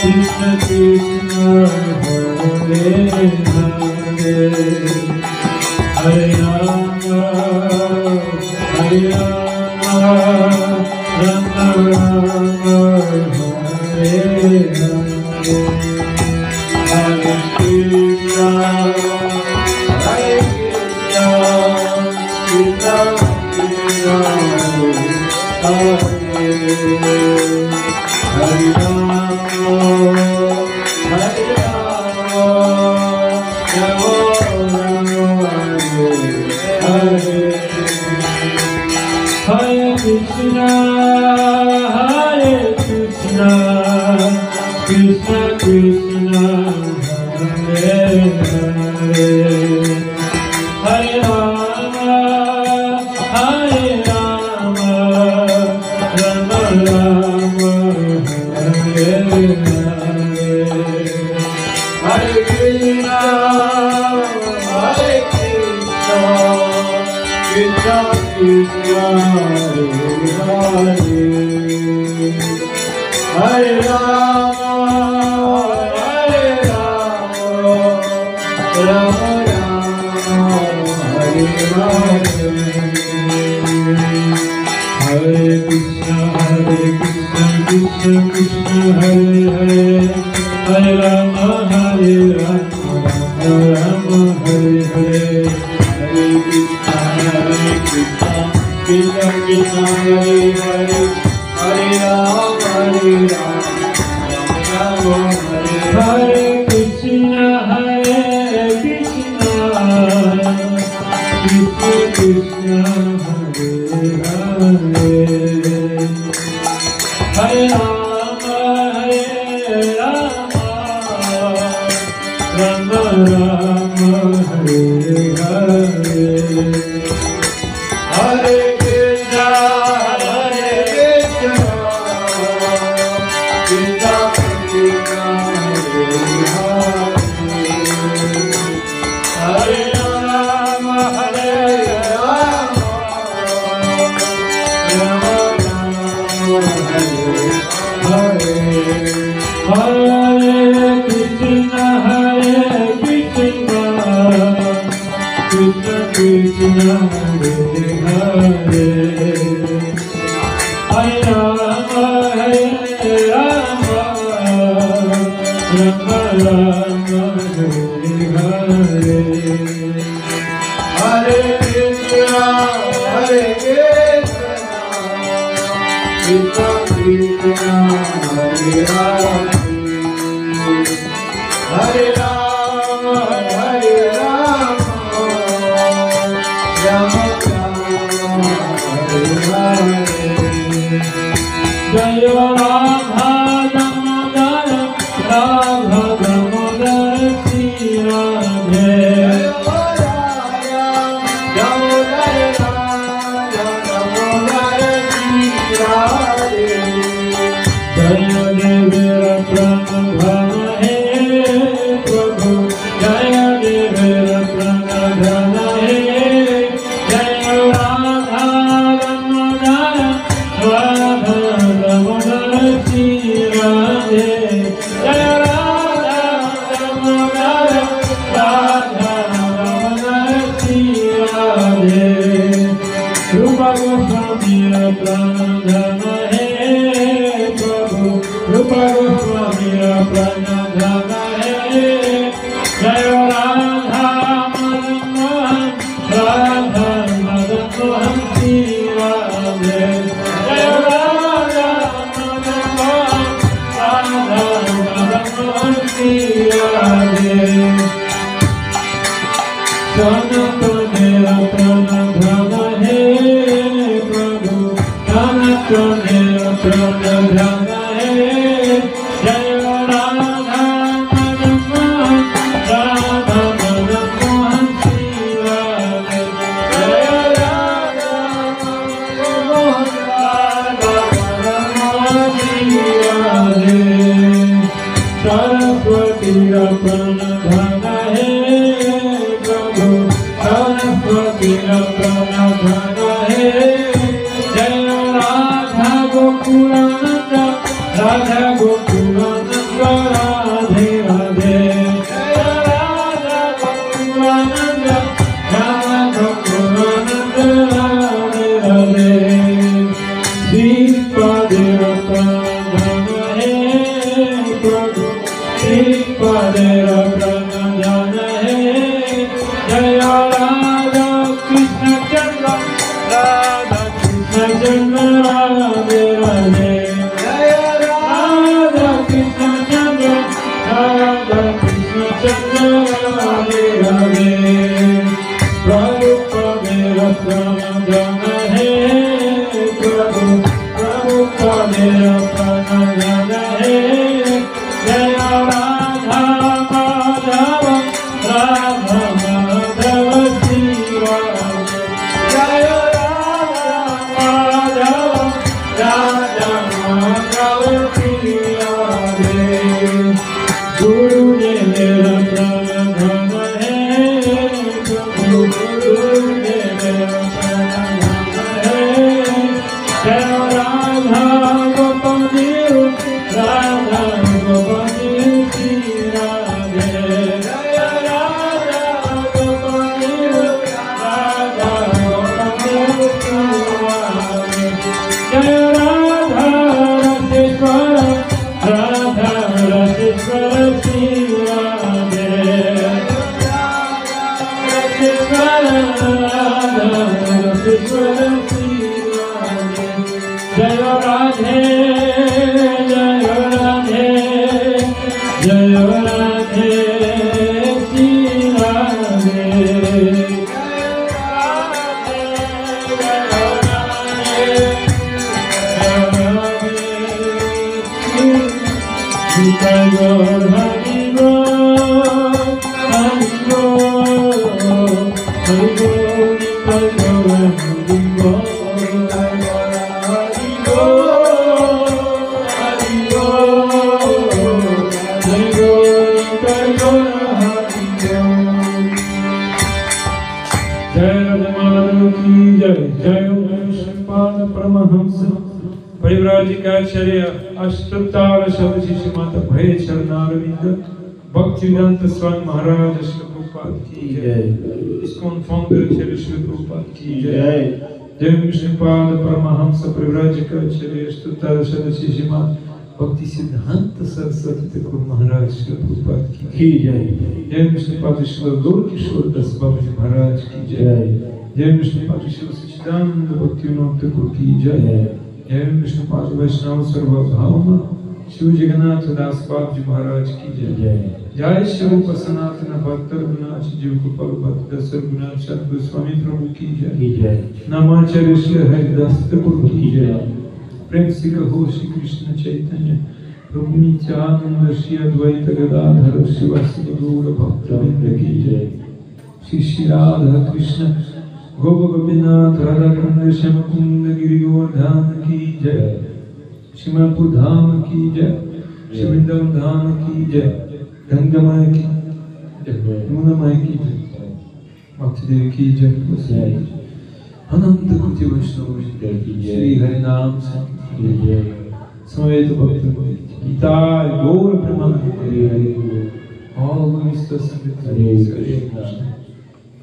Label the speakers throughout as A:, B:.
A: Krishna Krishna Hare Hare Rama, Hare Rama, Rama Rama, Hare Hare, Hare Krishna, Hare Krishna, Krishna Krishna, Hare Hare, Hare Rama, Hare Rama, Rama Rama, Hare Hare Krishna, Hare Krishna, Krishna Krishna, Hare Hare, Hare Rama, Hare Rama, Rama Rama, Hare Hare, Hare Krishna, Hare Krishna, Krishna Krishna, Hare Hare, Hare Rama, Hare Rama, Rama Rama, Hare Hare, Hare Krishna, Krishna Krishna, Hare Hare, Hare Rama, Hare Rama, Rama Rama, Hare Hare, Hare Krishna, Krishna Krishna, Hare Hare, Hare Rama, Hare Rama, Rama Rama, Hare Hare, Krishna, Krishna, Krishna Krishna, Hare Hare, Hare Rama, Hare Rama, Rama Rama, Hare Hare, Hare Krishna, Krishna Krishna, Hare Rama, Hare Rama, Rama Rama, Hare Hare, Hare Krishna, Krishna Krishna, Hare Hare, Hare Rama, Hare Rama, Rama Rama, Hare Hare, Hare Krishna, Krishna Krishna, Hare Hare, Hare Rama, Hare Rama, Rama Rama, Hare Hare, Jaya Radha Damodar, Radha Damodar, Shri Radhe, Jaya Damodar, Radha Damodar, Shri Radhe, Jaya Devara Pranadhana, He Prabhu, Jaya Devara Pranadhana, He Jaya Radha Damodar, Radha Damodar, Shri Radhe, Jaya Radha Damodar, Radha Damodar, Shri Radhe, Rupa Goswami Pranadhana, He Prabhu, Rupa Goswami Pranadhana, He Jaya Radha Madan Mohan, Radha Madan Mohan, Shri Radhe, Jaya Radha Madan Mohan, Radha Madan Mohan, Shri Radhe, Sanatana Pranadhana, He Prabhu, Sanatana Pranadhana, He Jaya Radha Madan Mohan, Radha Madan Mohan, Shri Radhe, Jaya Radha Madan Mohan, Radha Madan Mohan, Shri Radhe, Saraswati Pranadhana, He Prabhu, Saraswati Pranadhana, He Jaya Radha Gokulananda, Radha Gokulananda, Radhe Radhe, Jaya Radhe राधे प्रभु मेरा प्राण धन है प्रभु प्रभु मेरा प्राण धन है जय राधा माधव राधा माधव शिवा जय राधा माधव राधा माधव शिवा गुरु ने मेरा प्राण धन है प्रभु गुरु ने मेरा प्राण धन है जय राधा गोपी राधा गोपी श्री राधे जय राधा गोपी राधा गोपी श्री राधे जय राधा रसेश्वर राधा रसेश्वर श्री राधे रसेश्वर राधा रसेश्वर श्री राधे जय राधे जय राधे जय राधे श्री राधे जय राधे जय Radhe Hare Gor Hare Gor Hare Gor Hare Gor Hare Gor Hare Jai Radha ki Jai Jai Shripada Paramahamsa परिव्राजिकाचार्य अष्टोत्तर शतशी श्रीमत भय चरणारविंद भक्तिवेदांत स्वामी महाराज श्री प्रभुपाद की जय इस्कॉन फाउंडर श्री प्रभुपाद की जय जय विष्णुपाद परमहंस परिव्राजिकाचार्य अष्टोत्तर शतशी श्रीमत भक्ति सिद्धांत सरस्वती ठाकुर महाराज श्री प्रभुपाद की जय जय विष्णुपाद श्री गौर किशोर दास बाबा जी महाराज की जय जय विष्णुपाद श्री सच्चिदानंद भक्तिविनोद ठाकुर की जय जय विष्णुपाद वैष्णव सर्वभौम शिव जगन्नाथ दास बाबा जी महाराज की जय जय शिव सनातन भक्त रघुनाथ जीव गोपाल भक्त दस रघुनाथ सतगुरु स्वामी प्रभु की जय नामाचार्य श्री हरिदास ठाकुर की जय प्रेम से कहो श्री कृष्ण चैतन्य प्रभु नित्यानंद श्री अद्वैत गदाधर शिवासि गौर भक्तवृंद की जय श्री श्री राधा कृष्ण गोप गोपीनाथ राधा कुंड श्याम कुंड गिरिगोवर्धन की जय श्रीमपुर धाम की जय श्री वृंदावन धाम की जय गंगामाई की जय यमुनामाई की जय भक्तिदेव की जय अनंत कोटि वैष्णव की जय श्री हरिनाम की जय समेत भक्त गीता गौर प्रेमानंद Hari all Mr. Sangat Hare Krishna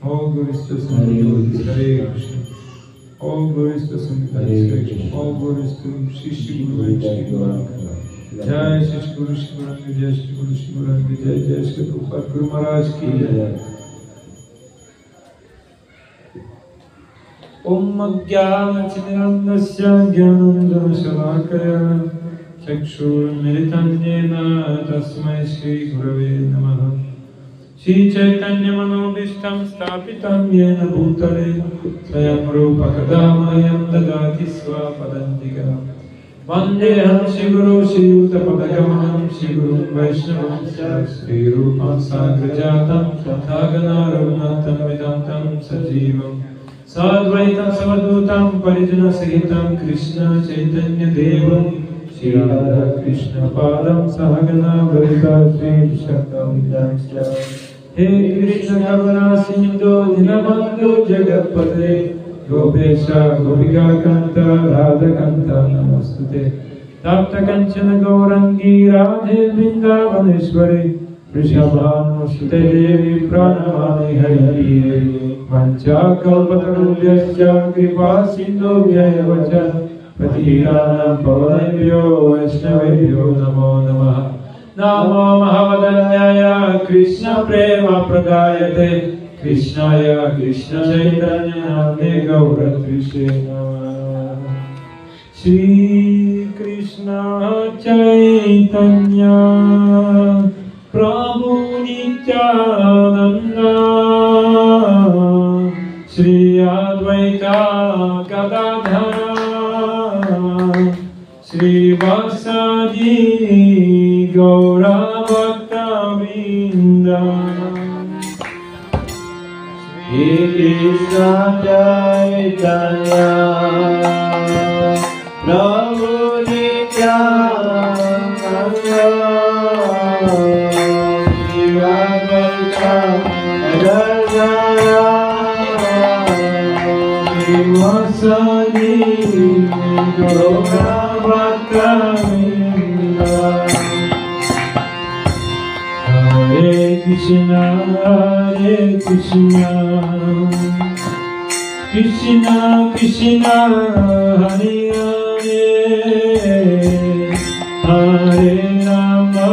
A: all glories to Sangat Hare Krishna all glories to Sangat Hare Krishna all glories to Shri Shri Guru Jai Shri Guru Shri Guru Jai Shri Guru Shri Guru Jai Jai Shri Prabhupada Guru Maharaj ki jai Om Ajnana-Timirandasya Jnanandana-Shalakaya Chakshur-Militam Jena Tasmai Shri Gurave Namaha Shri Chaitanya Manobishtam Stapitam Yena Bhutale Swayam Rupa Kadamayam Dadati Swapadantikam Vandeham Shri Guru Shri Yuta Padagamanam Shri Guru Vaishnavam Shri Rupam Sagrajatam Thagana Raghunatam Vedantam Sajivam Sadvaitam Savadutam Parijana Sahitam Krishna Chaitanya Devam Shri Radha Krishna Padam Sahagana Bharita Shri Shaktam Jansya He Krishna Kavana Sindhu Dinabandhu Jagatpate Gopesha Gopika Kanta Radha Kanta Namastute Tapta Kanchana Gaurangi Radhe Vrindavaneshwari Vrishabhanusute Devi Pranamani Hari Hari Mancha Kalpatarubhyasya Kripa Sindhu Vyayavacha Patitanam Pavanebhyo Vaishnavebhyo Namo Namaha Namo Mahavadanyaya Krishna Prema Pradayate Krishnaya Krishna Chaitanya Namne Gauratrishe Namaha Shri Krishna Chaitanya Prabhu Nityananda, Shri Advaita Gadadhara, Shri Vasadi Gaura Bhakta Vrinda.
B: Shri Krishna Chaitanya Prabhu Nityananda Shri Advaita Gadadhara Shri Vasadi Gaura Bhakta Vrinda.
A: Hare Krishna, Krishna Krishna, Hare Hare, Hare Rama,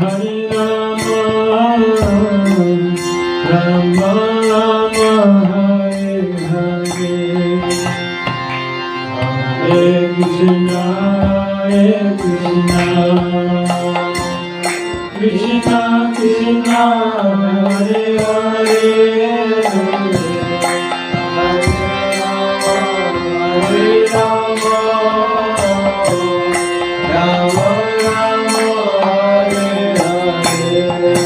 A: Hare Rama, Rama Rama, Hare Hare. Hare Krishna, Krishna Krishna, Hare Hare, Hare Rama, Rama Rama, Hare Hare.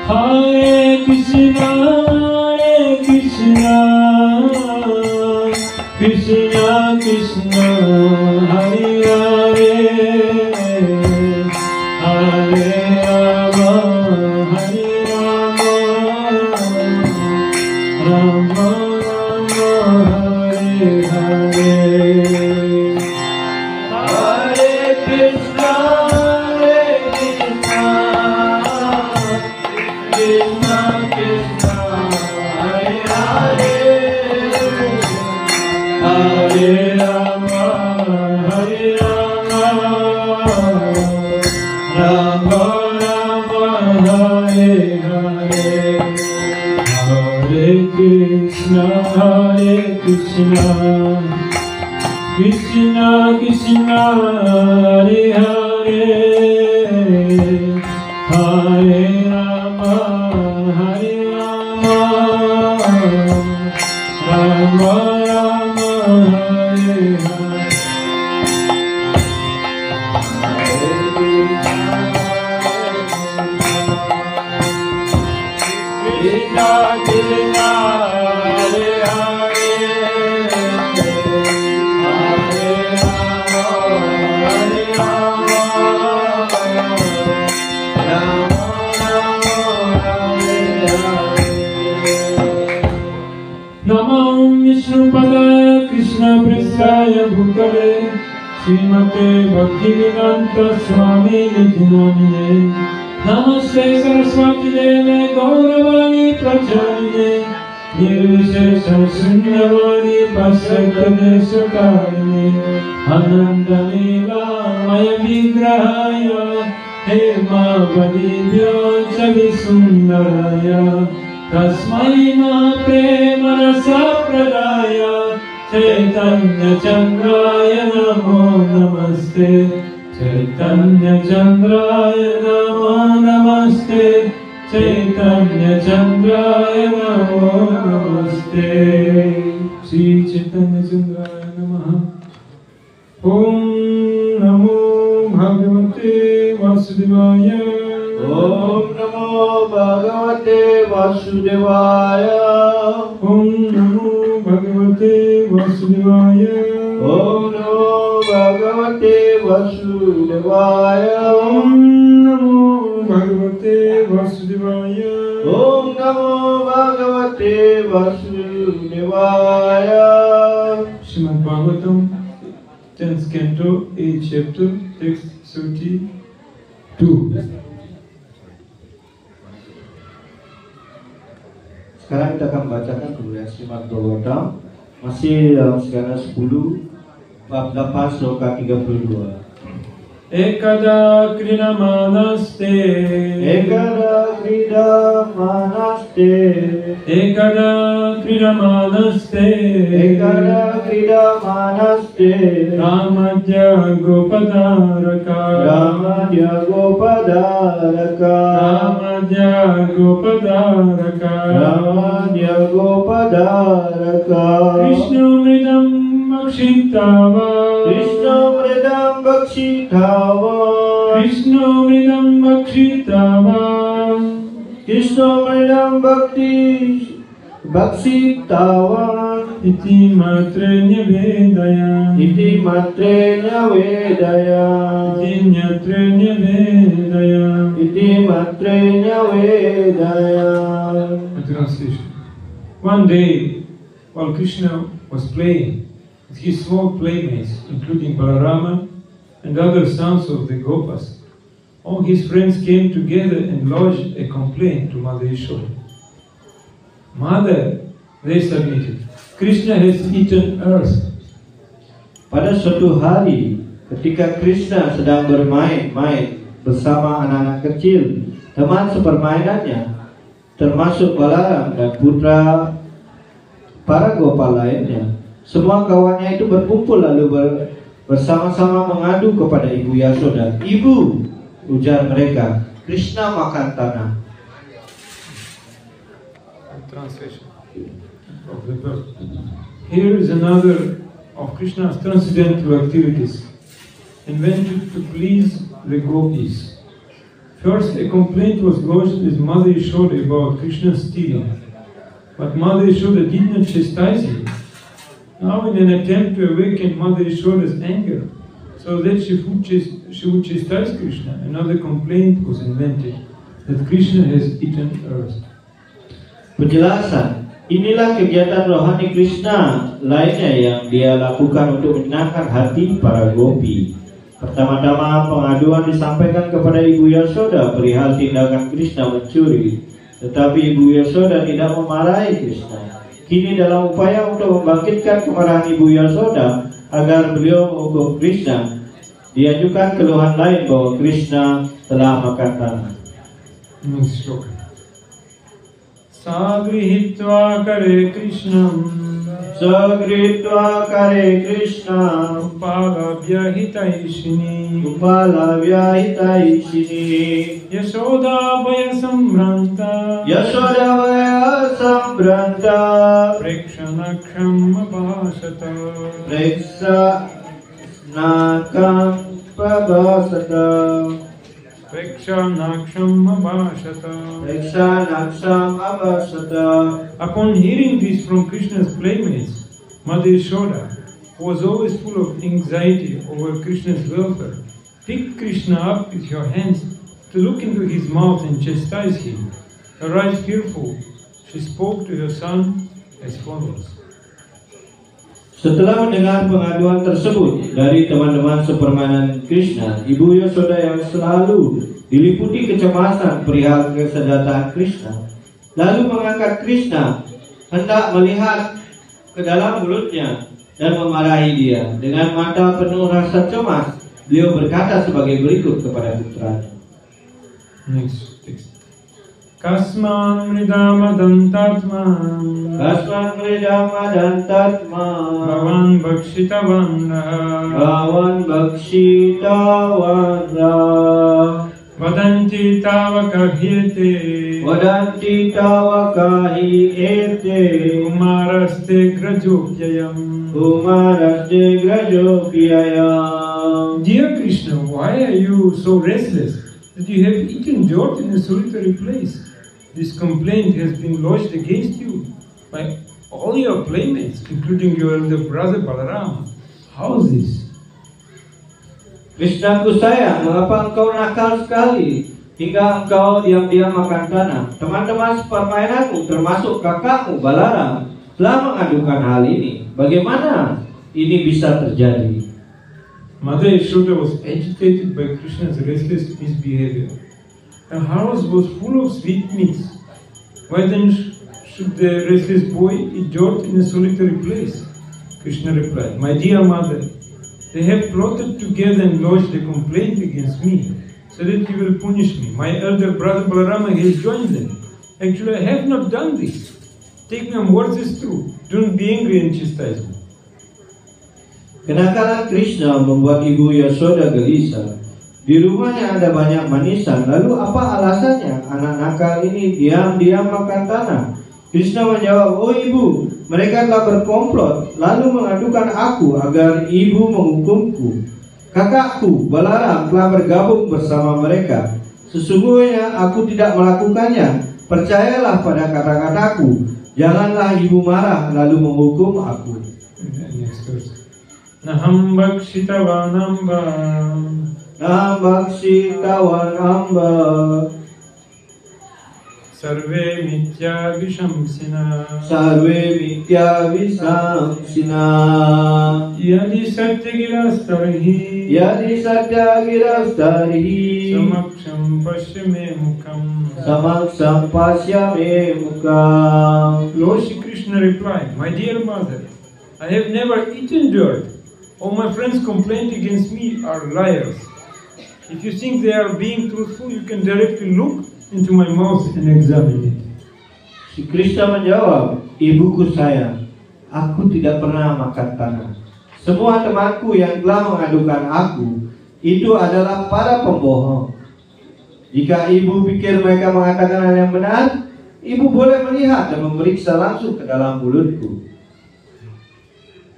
A: Hare Krishna, Krishna Krishna, Hare Hare, Hare Rama, Hare Rama, Rama Rama, Hare Hare. Hare Krishna, Krishna Krishna, Hare Hare, Hare Rama, Hare Rama, Rama Rama, Hare Hare. Hare Krishna, Krishna Krishna, Hare Hare, Hare Rama, Hare Rama, Rama Rama, Hare Hare. Krishna Krishna, Hare Hare, Hare Rama, Hare Rama, Rama Rama, Hare Hare. Namo Vishnupadaya Krishna Prasthaya Bhutale Srimate Bhaktivedanta Swami Niti Namine. Namaste Saraswati Deve Gauravani Pracharine Nirvishesha Shunyavani Pasakadeshakarine Ananda Lila Maya Vigrahaya Hema Vadibhyo Chavisundaraya Tasmai Mahaprema Rasa Pradaya Chaitanya Chandraya Namo Namaste Chaitanya Chandraya Namo Namaste Chaitanya Chandraya Namo Namaste Shri Chaitanya Chandraya Namaha. Om Namo Bhagavate Vasudevaya.
B: Om Namo Bhagavate Vasudevaya.
A: Om Namo Bhagavate Vasudevaya.
B: Om Namo Bhagavate Vasudevaya.
A: Om Namo Bhagavate Vasudevaya.
B: Om Namo Bhagavate Vasudevaya.
A: Srimad Bhagavatam, 10th Canto, 8th Chapter, text 32.
B: Sekarang kita akan membacakan dulu ya Srimad Bhagavatam, masih dalam skala 10 bab 8 sloka 32.
A: Ekada Krinamanaste
B: Ekada Krinamanaste
A: Ekada Kridamanaste Ramadya Gopadaraka Krishna Mridam Bakshitava Iti Matrenya Vedaya Translation. One day, while Krishna was playing with his small playmates, including Balarama and other sons of the Gopas, all his friends came together and lodged a complaint to Mother Yashoda. Mother, they submitted, Krishna has eaten earth.
B: Pada suatu hari, ketika Krishna sedang bermain-main bersama anak-anak kecil, teman sepermainannya, termasuk Balaram dan putra para Gopal lainnya, semua kawannya itu berkumpul lalu bersama-sama mengadu kepada Ibu Yashoda. Ibu, ujar mereka, Krishna makan tanah.
A: Translation of the verse. Here is another of Krishna's transcendental activities invented to please the gopis. First, a complaint was lodged with Mother Yashoda about Krishna stealing, but Mother Yashoda did not chastise him. Now, in an attempt to awaken Mother Yashoda's anger, so that she would chastise Krishna, another complaint was invented, that Krishna has eaten earth.
B: Penjelasan, inilah kegiatan rohani Krishna lainnya yang dia lakukan untuk menyenangkan hati para gopi. Pertama-tama pengaduan disampaikan kepada Ibu Yashoda perihal tindakan Krishna mencuri, tetapi Ibu Yashoda tidak memarahi Krishna. Kini dalam upaya untuk membangkitkan kemarahan Ibu Yashoda agar beliau menghukum Krishna, diajukan keluhan lain bahwa Krishna telah makan tanah.
A: Sagrihitva kare Krishnam Upalavyahitai Shini Yashoda Vaya Sambranta Prekshanaksham Abhasata Upon hearing this from Krishna's playmates, Mother Yashoda, who was always full of anxiety over Krishna's welfare, picked Krishna up with her hands to look into his mouth and chastise him. Her eyes fearful, she spoke to her son as follows.
B: Setelah mendengar pengaduan tersebut dari teman-teman sepermainan Krishna, Ibu Yashoda yang selalu diliputi kecemasan perihal kesejahteraan Krishna, lalu mengangkat Krishna hendak melihat ke dalam mulutnya dan memarahi dia. Dengan mata penuh rasa cemas, beliau berkata sebagai berikut kepada putranya.
A: Next text. Kasman mridamadantatma Bhavan bhakshitavan Vadanti tavakahyete Kumaraste grajopyayam. Dear Krishna, why are you so restless that you have eaten dirt in a solitary place? This complaint has been lodged against you by all your playmates, including your elder brother Balarama. How is this?
B: Krishnaku sayang, mengapa engkau nakal sekali hingga engkau diam-diam makan tanah? Teman-teman sepermainanmu, termasuk kakakmu Balarama, telah mengadukan hal ini. Bagaimana ini bisa terjadi?
A: Mother Yashoda was agitated by Krishna's restless misbehavior. Her house was full of sweetmeats. Why then should the restless boy eat dirt in a solitary place? Krishna replied, My dear mother, they have plotted together and lodged a complaint against me, so that you will punish me. My elder brother Balarama has joined them. Actually, I have not done this. Take my words as true. Don't be angry and chastise me.
B: Kenakalan Krishna membuat Ibu Yasoda gelisah. Di rumahnya ada banyak manisan, lalu apa alasannya anak nakal ini diam-diam makan tanah? Krishna menjawab, oh ibu, mereka telah berkomplot, lalu mengadukan aku agar ibu menghukumku. Kakakku, Balaram, telah bergabung bersama mereka. Sesungguhnya aku tidak melakukannya. Percayalah pada kata-kataku. Janganlah ibu marah lalu menghukum aku.
A: Next verse. Naham bhakshitavanamba.
B: Naham bhakshitavanamba.
A: Sarve mitya vishamsina.
B: Sarve mitya visamsina.
A: Yadi satyagirastarhi.
B: Yadi satyagirastarhi.
A: Samaksham pashyame mukam.
B: Samaksam pasyame mukam.
A: Lord Shri Krishna replied, my dear mother, I have never eaten dirt. All my friends complained against me are liars. If you think they are being truthful, you can directly look into my mouth and examine it.
B: Si Krishna menjawab, ibuku sayang, aku tidak pernah makan tanah. Semua temanku yang telah mengadukan aku, itu adalah para pembohong. Jika ibu pikir mereka mengatakan hal yang benar, ibu boleh melihat dan memeriksa langsung ke dalam mulutku.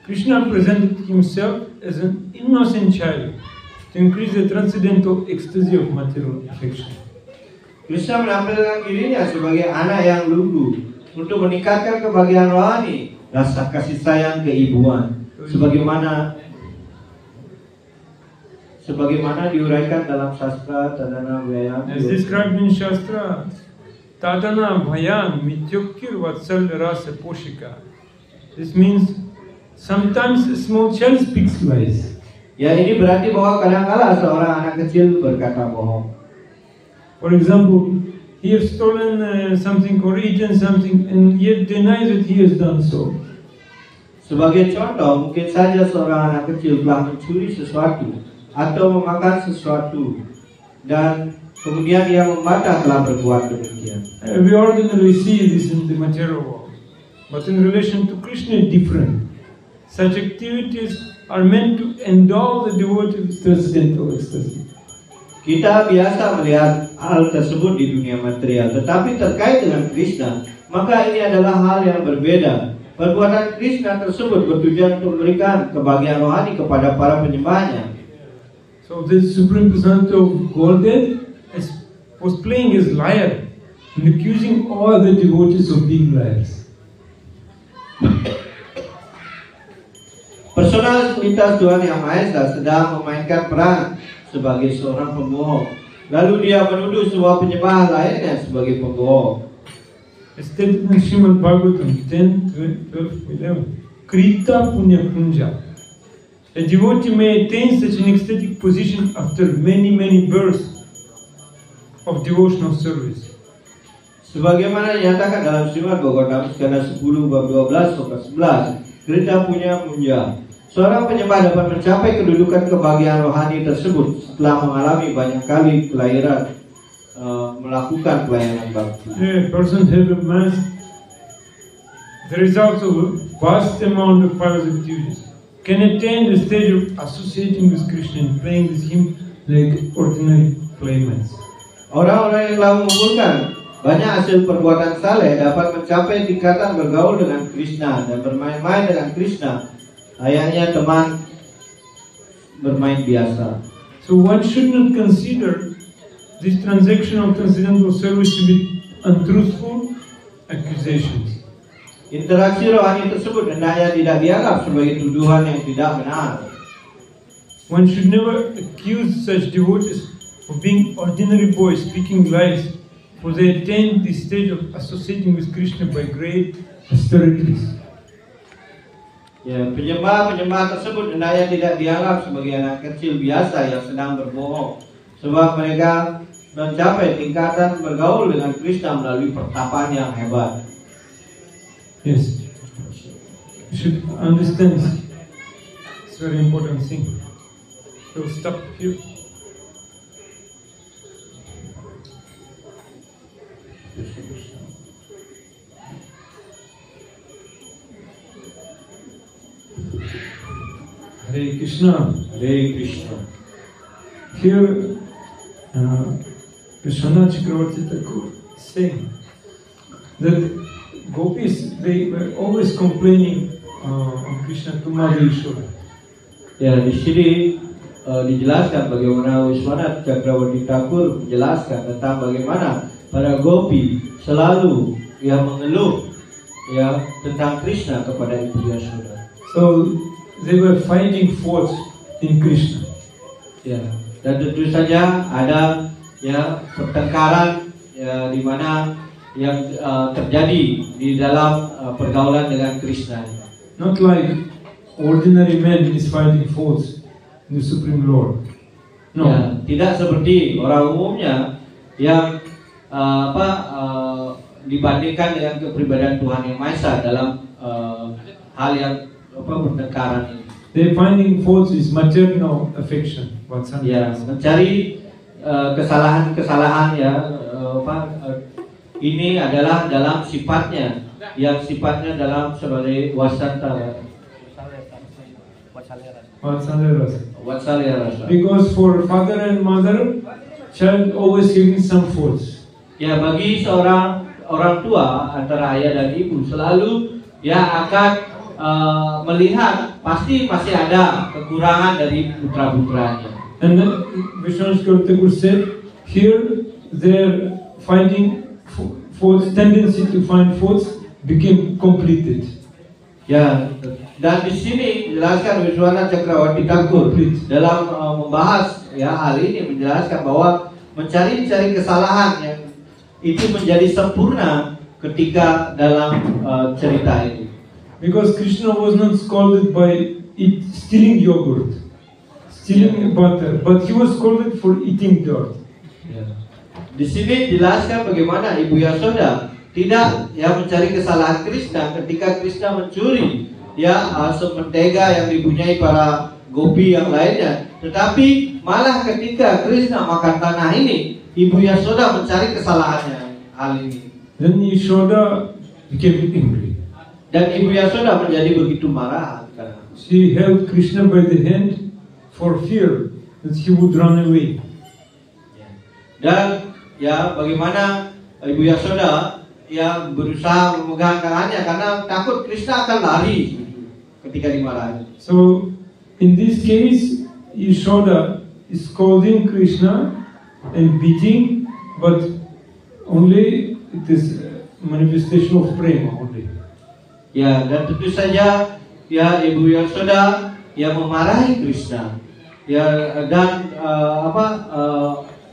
A: Krishna presented himself as an innocent child to increase the transcendental ecstasy of material affection.
B: Krishna menampilkan dirinya sebagai anak yang lugu untuk meningkatkan kebahagiaan rohani, rasa kasih sayang keibuan, sebagaimana diuraikan dalam sastra Tadana Vyayam.
A: As described in Shastra, Tadana Bhayam Mityukir Vatsal Rasa Poshika. This means sometimes a small child speaks lies.
B: Ya, ini berarti bahwa kadang-kala seorang anak kecil berkata bohong.
A: For example, he has stolen something or eaten something and yet denies that he has done so.
B: Sebagai contoh, mungkin saja seorang anak kecil telah mencuri sesuatu atau memakan sesuatu dan kemudian dia membantah telah berbuat demikian.
A: We ordinarily see this in the material world, but in relation to Krishna it's different. Such activities are meant to endow the devotee with transcendental ecstasy.
B: Kita biasa melihat hal tersebut di dunia material, tetapi terkait dengan Krishna, maka ini adalah hal yang berbeda. Perbuatan Krishna tersebut bertujuan untuk memberikan kebahagiaan rohani kepada para penyembahnya.
A: So the Supreme Personality of Godhead was playing as liar and accusing all the devotees of being liars.
B: Personalitas Tuhan Yang Maha Esa sedang memainkan peran sebagai seorang pembohong. Lalu dia menuduh semua penyembah lainnya sebagai pembohong.
A: Stated in Srimad Bhagavatam 10, 12, 11. Krita Punya Punja. A devotee may attain such an ecstatic position after many births of devotional service.
B: Sebagaimana dinyatakan dalam Srimad Bhagavatam skala 10 bab 12 sampai 11, Krita Punya Punja. Seorang penyembah dapat mencapai kedudukan kebahagiaan rohani tersebut setelah mengalami banyak kali kelahiran melakukan pelayanan bakti.
A: A person has amassed the results of a vast amount of pious activities, can attain the stage of associating with Krishna and playing with him like ordinary playmates.
B: Orang-orang yang telah mengumpulkan banyak hasil perbuatan saleh dapat mencapai tingkatan bergaul dengan Krishna dan bermain-main dengan Krishna layaknya teman bermain biasa.
A: So one should not consider this transaction of transcendental service to be untruthful accusations.
B: Interaksi rohani tersebut hendaknya tidak dianggap sebagai tuduhan yang tidak benar.
A: One should never accuse such devotees of being ordinary boys speaking lies, for they attain the stage of associating with Krishna by great austerities.
B: Ya, penyembah-penyembah tersebut hendaknya tidak dianggap sebagai anak kecil biasa yang sedang berbohong, sebab mereka mencapai tingkatan bergaul dengan Krishna melalui pertapaan yang hebat.
A: Yes, you should understand this. It's a very important thing. So stop here. Hare Krishna.
B: Hare Krishna.
A: Here, Vishwanath Chakravarti Thakur is saying that gopis, they were always complaining on Krishna to Mother Yashoda.
B: Ya, di sini dijelaskan bagaimana Vishwanath Chakravarti Thakur menjelaskan tentang bagaimana para gopi selalu yang mengeluh ya tentang Krishna kepada Ibu Yashoda.
A: So they were finding fault in Krishna.
B: Ya, dan tentu saja ada ya pertengkaran ya di mana yang terjadi di dalam pergaulan dengan Krishna.
A: Not like ordinary man is finding faults in the Supreme Lord. No.
B: Ya, tidak seperti orang umumnya yang dibandingkan dengan kepribadian Tuhan Yang Maha Esa dalam hal yang pertengkaran ini.
A: They finding faults is maternal affection.
B: Ya, mencari kesalahan-kesalahan ya ini adalah dalam sifatnya yang sifatnya dalam sebagai wasantara.
A: Because for father and mother, child always having some faults.
B: Ya, bagi seorang orang tua antara ayah dan ibu selalu ya akan melihat pasti masih ada kekurangan dari putra-putranya.
A: And then Vishwanath Chakravarti said, here their finding faults, tendency to find faults became completed.
B: Ya, dan di sini dijelaskan Vishwanath Chakravarti Thakur dalam membahas ya hal ini menjelaskan bahwa mencari-cari kesalahan yang itu menjadi sempurna ketika dalam cerita ini.
A: Because Krishna was not scolded by stealing yogurt, stealing butter, but he was scolded for eating dirt.
B: Ya. Di sini dijelaskan bagaimana Ibu Yashoda tidak ya mencari kesalahan Krishna ketika Krishna mencuri ya sementega yang dipunyai para gopi yang lainnya, tetapi malah ketika Krishna makan tanah ini, Ibu Yashoda mencari kesalahannya hal ini.
A: Then Yashoda became angry.
B: Dan Ibu Yashoda menjadi begitu marah karena
A: she held Krishna by the hand for fear that he would run away.
B: Dan ya bagaimana Ibu Yashoda ya berusaha memegang tangannya karena takut Krishna akan lari ketika dimarahi.
A: So in this case, Yashoda is scolding Krishna and beating, but only it is a manifestation of prema only.
B: Ya, dan tentu saja ya Ibu Yashoda yang memarahi Krishna ya dan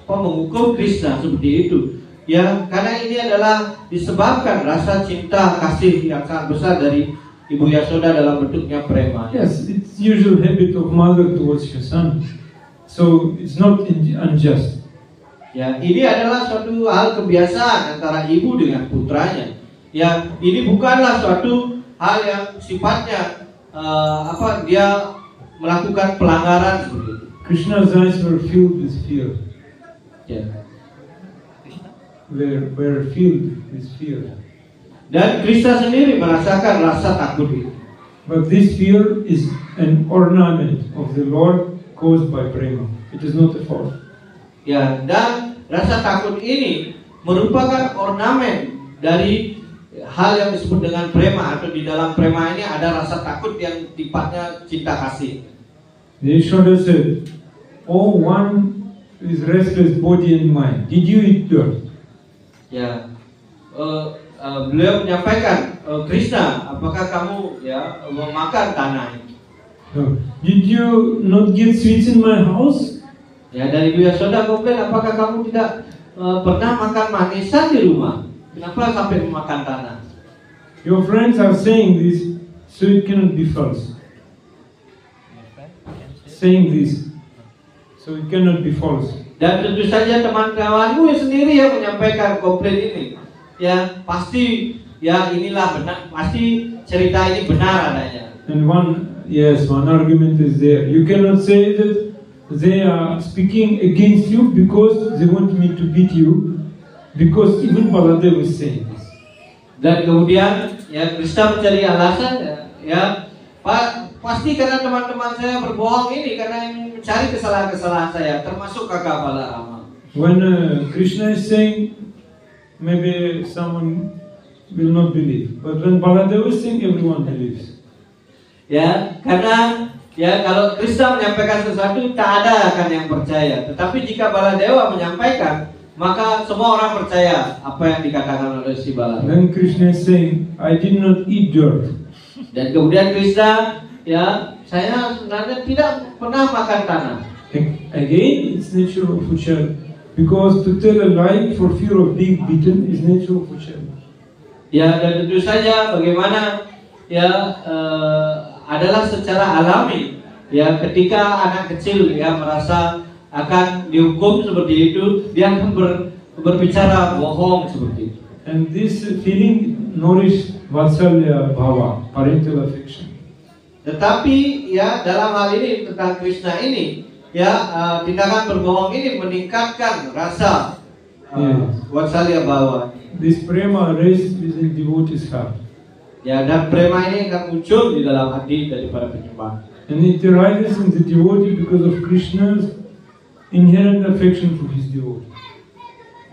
B: menghukum Krishna seperti itu ya karena ini adalah disebabkan rasa cinta kasih yang sangat besar dari Ibu Yashoda dalam bentuknya prema.
A: Yes, it's usual habit of mother towards her son, so it's not unjust.
B: Ya, ini adalah suatu hal kebiasaan antara ibu dengan putranya. Ya, ini bukanlah suatu hal yang sifatnya dia melakukan pelanggaran seperti itu.
A: Krishna's eyes were filled with fear.
B: Ya.
A: Were filled with fear.
B: Dan Krishna sendiri merasakan rasa takut itu.
A: But this fear is an ornament of the Lord caused by prema. It is not a fault.
B: Ya, dan rasa takut ini merupakan ornamen dari hal yang disebut dengan prema, atau di dalam prema ini ada rasa takut yang sifatnya cinta kasih.
A: Yashoda said, "Oh, one is restless body and mind. Did you eat dirt?"
B: Ya, beliau menyampaikan, Krishna, apakah kamu ya memakan tanah ini?
A: Did you not get sweets in my house?
B: Ya, dari Ibu Yashoda komplain, apakah kamu tidak pernah makan manisan di rumah? Kenapa sampai memakan tanah?
A: Your friends are saying this, so it cannot be false. Saying this, so it cannot be false.
B: Dan tentu saja teman-temanmu sendiri yang menyampaikan komplain ini. Ya, pasti ya inilah benar, pasti cerita ini benar adanya.
A: And one argument is there. You cannot say that they are speaking against you because they want me to beat you. Because even Baladev is saying this.
C: Dan kemudian ya Krishna mencari alasan ya pasti karena teman-teman saya berbohong ini karena mencari kesalahan-kesalahan saya termasuk kakak Balarama.
A: When Krishna is saying, maybe someone will not believe, but when Baladev is saying, everyone believes.
C: Ya, karena ya kalau Krishna menyampaikan sesuatu tak ada akan yang percaya. Tetapi jika Baladewa menyampaikan, maka semua orang percaya apa yang dikatakan oleh si Baladewa.
A: Then Krishna is saying, I did not eat dirt.
C: Dan kemudian Krishna, ya saya sebenarnya tidak pernah makan tanah.
A: Again, it's nature of a child. Because to tell a lie for fear of being beaten is nature of a child.
C: Ya, dan tentu saja bagaimana ya adalah secara alami. Ya, ketika anak kecil ya merasa akan dihukum seperti itu, dia akan berbicara bohong seperti itu.
A: And this feeling nourish Vatsalya Bhava, parental affection.
C: Tetapi ya dalam hal ini tentang Krishna ini ya tindakan berbohong ini meningkatkan rasa Vatsalya Bhava.
A: This prema raised within devotee's heart.
C: Ya, dan prema ini akan muncul di dalam hati daripada penyembah.
A: And it arises in the devotee because of Krishna's inherent affection for his devotee.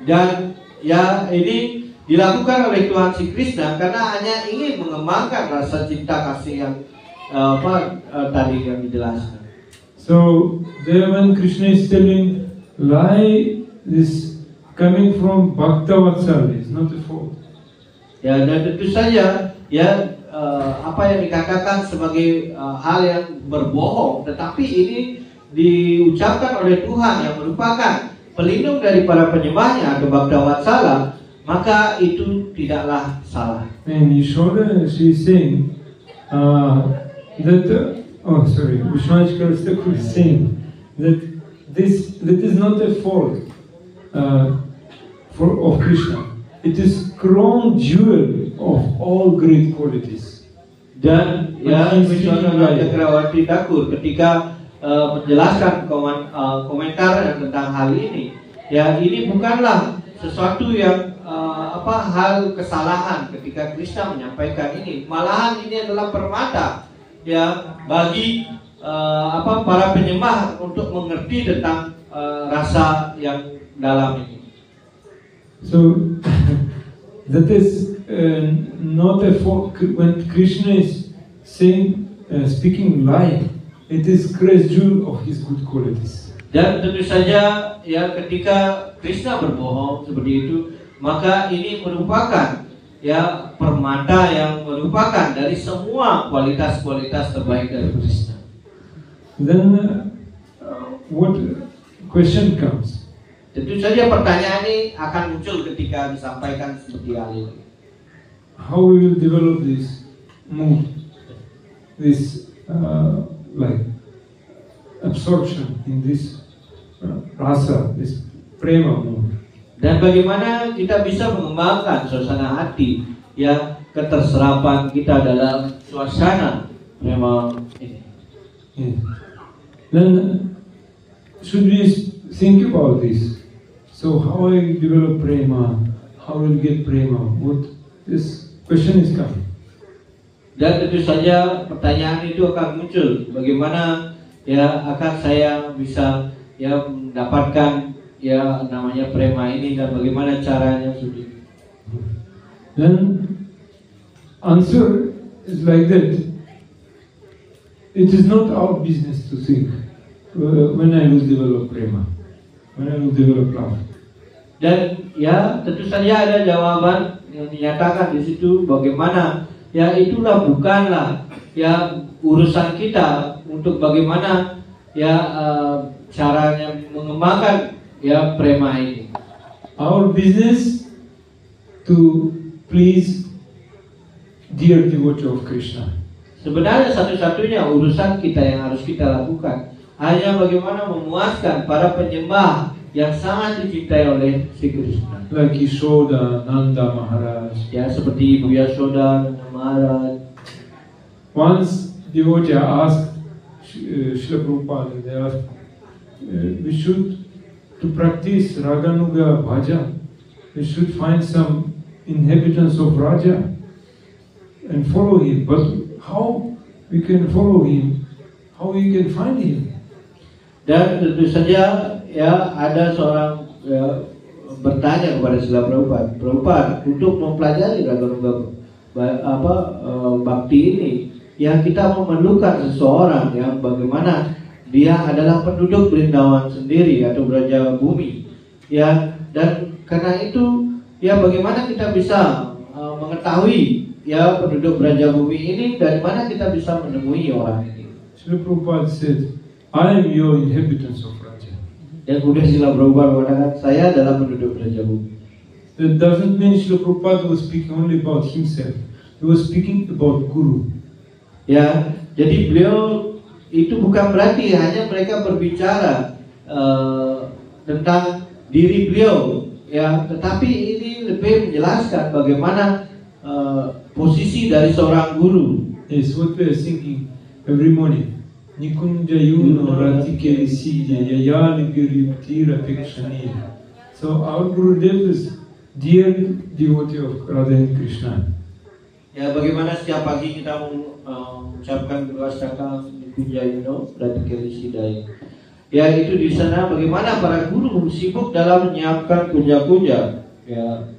C: Dan ya ini dilakukan oleh Tuhan si Krishna karena hanya ingin mengembangkan rasa cinta kasih yang tadi yang dijelaskan.
A: So there when Krishna is telling lie, this coming from Bhakta Vatsalya is not a fault.
C: Ya, dan tentu saja ya apa yang dikatakan sebagai hal yang berbohong, tetapi ini diucapkan oleh Tuhan yang merupakan pelindung dari para penyembahnya atau Bhakta Vatsala, maka itu tidaklah salah.
A: And Yashoda, she is saying that Vishwanath Thakur is saying that that is not a fault of Krishna. It is crown jewel of all great qualities.
C: Dan ya Vishwanath Thakur ketika menjelaskan komentar tentang hal ini, ya ini bukanlah sesuatu yang hal kesalahan ketika Krishna menyampaikan ini, malahan ini adalah permata ya bagi para penyembah untuk mengerti tentang rasa yang dalam ini.
A: So that is not a fault when Krishna is saying speaking lie. It is grace jewel of his good qualities.
C: Dan tentu saja ya ketika Krishna berbohong seperti itu, maka ini merupakan ya permata yang merupakan dari semua kualitas-kualitas terbaik dari Krishna.
A: Then what question comes?
C: Tentu saja pertanyaan ini akan muncul ketika disampaikan seperti hal ini.
A: How we will develop this mood, this like absorption in this rasa, this prema mood.
C: Dan bagaimana kita bisa mengembangkan suasana hati, ya keterserapan kita dalam suasana prema ini.
A: Yeah. Then should we think about this? So how I develop prema? How will get prema? What this question is coming.
C: Dan tentu saja pertanyaan itu akan muncul. Bagaimana ya akan saya bisa ya mendapatkan ya namanya prema ini dan bagaimana caranya sudah.
A: Then answer is like that. It is not our business to think when I will develop prema, when I will develop love.
C: Dan ya tentu saja ada jawaban yang dinyatakan di situ bagaimana ya itulah bukanlah ya urusan kita untuk bagaimana ya caranya mengembangkan ya prema ini.
A: Our business to please dear devotee of Krishna.
C: Sebenarnya satu-satunya urusan kita yang harus kita lakukan hanya bagaimana memuaskan para penyembah yang sangat dicintai oleh si Krishna.
A: Like Yashoda, Nanda Maharaj.
C: Ya seperti Ibu Yashoda, Nanda Maharaj.
A: Once devotee asked Srila Prabhupada, they asked, we should to practice Raganuga Bhajan. we should find some inhabitants of Raja and follow him. But how we can follow him? How we can find him?
C: Dan tentu saja ya ada seorang bertanya kepada Srila Prabhupada untuk mempelajari ragam bakti ini, ya kita memerlukan seseorang yang bagaimana dia adalah penduduk Brindawan sendiri atau Braja Bumi, ya, dan karena itu ya bagaimana kita bisa mengetahui ya penduduk Braja Bumi ini, dari mana kita bisa menemui orang ini.
A: Srila Prabhupada said, I am your inhabitants of Raja.
C: Dan kemudian Srila Prabhupada mengatakan, saya adalah penduduk Braja Bumi.
A: That doesn't mean Srila Prabhupada was speaking only about himself. He was speaking about Guru.
C: Ya, jadi beliau itu bukan berarti hanya mereka berbicara tentang diri beliau, ya, tetapi ini lebih menjelaskan bagaimana posisi dari seorang guru.
A: Yes, what we are thinking every morning. Nikunja yuno ratike risije yayali giriptira pekshaniya. So our Gurudev is dear devotee of Radha and Krishna.
C: Ya, bagaimana setiap pagi kita mengucapkan berwasaka Nikunja yuno ratike risije. Ya, itu di sana bagaimana para guru sibuk dalam menyiapkan kunja-kunja, ya,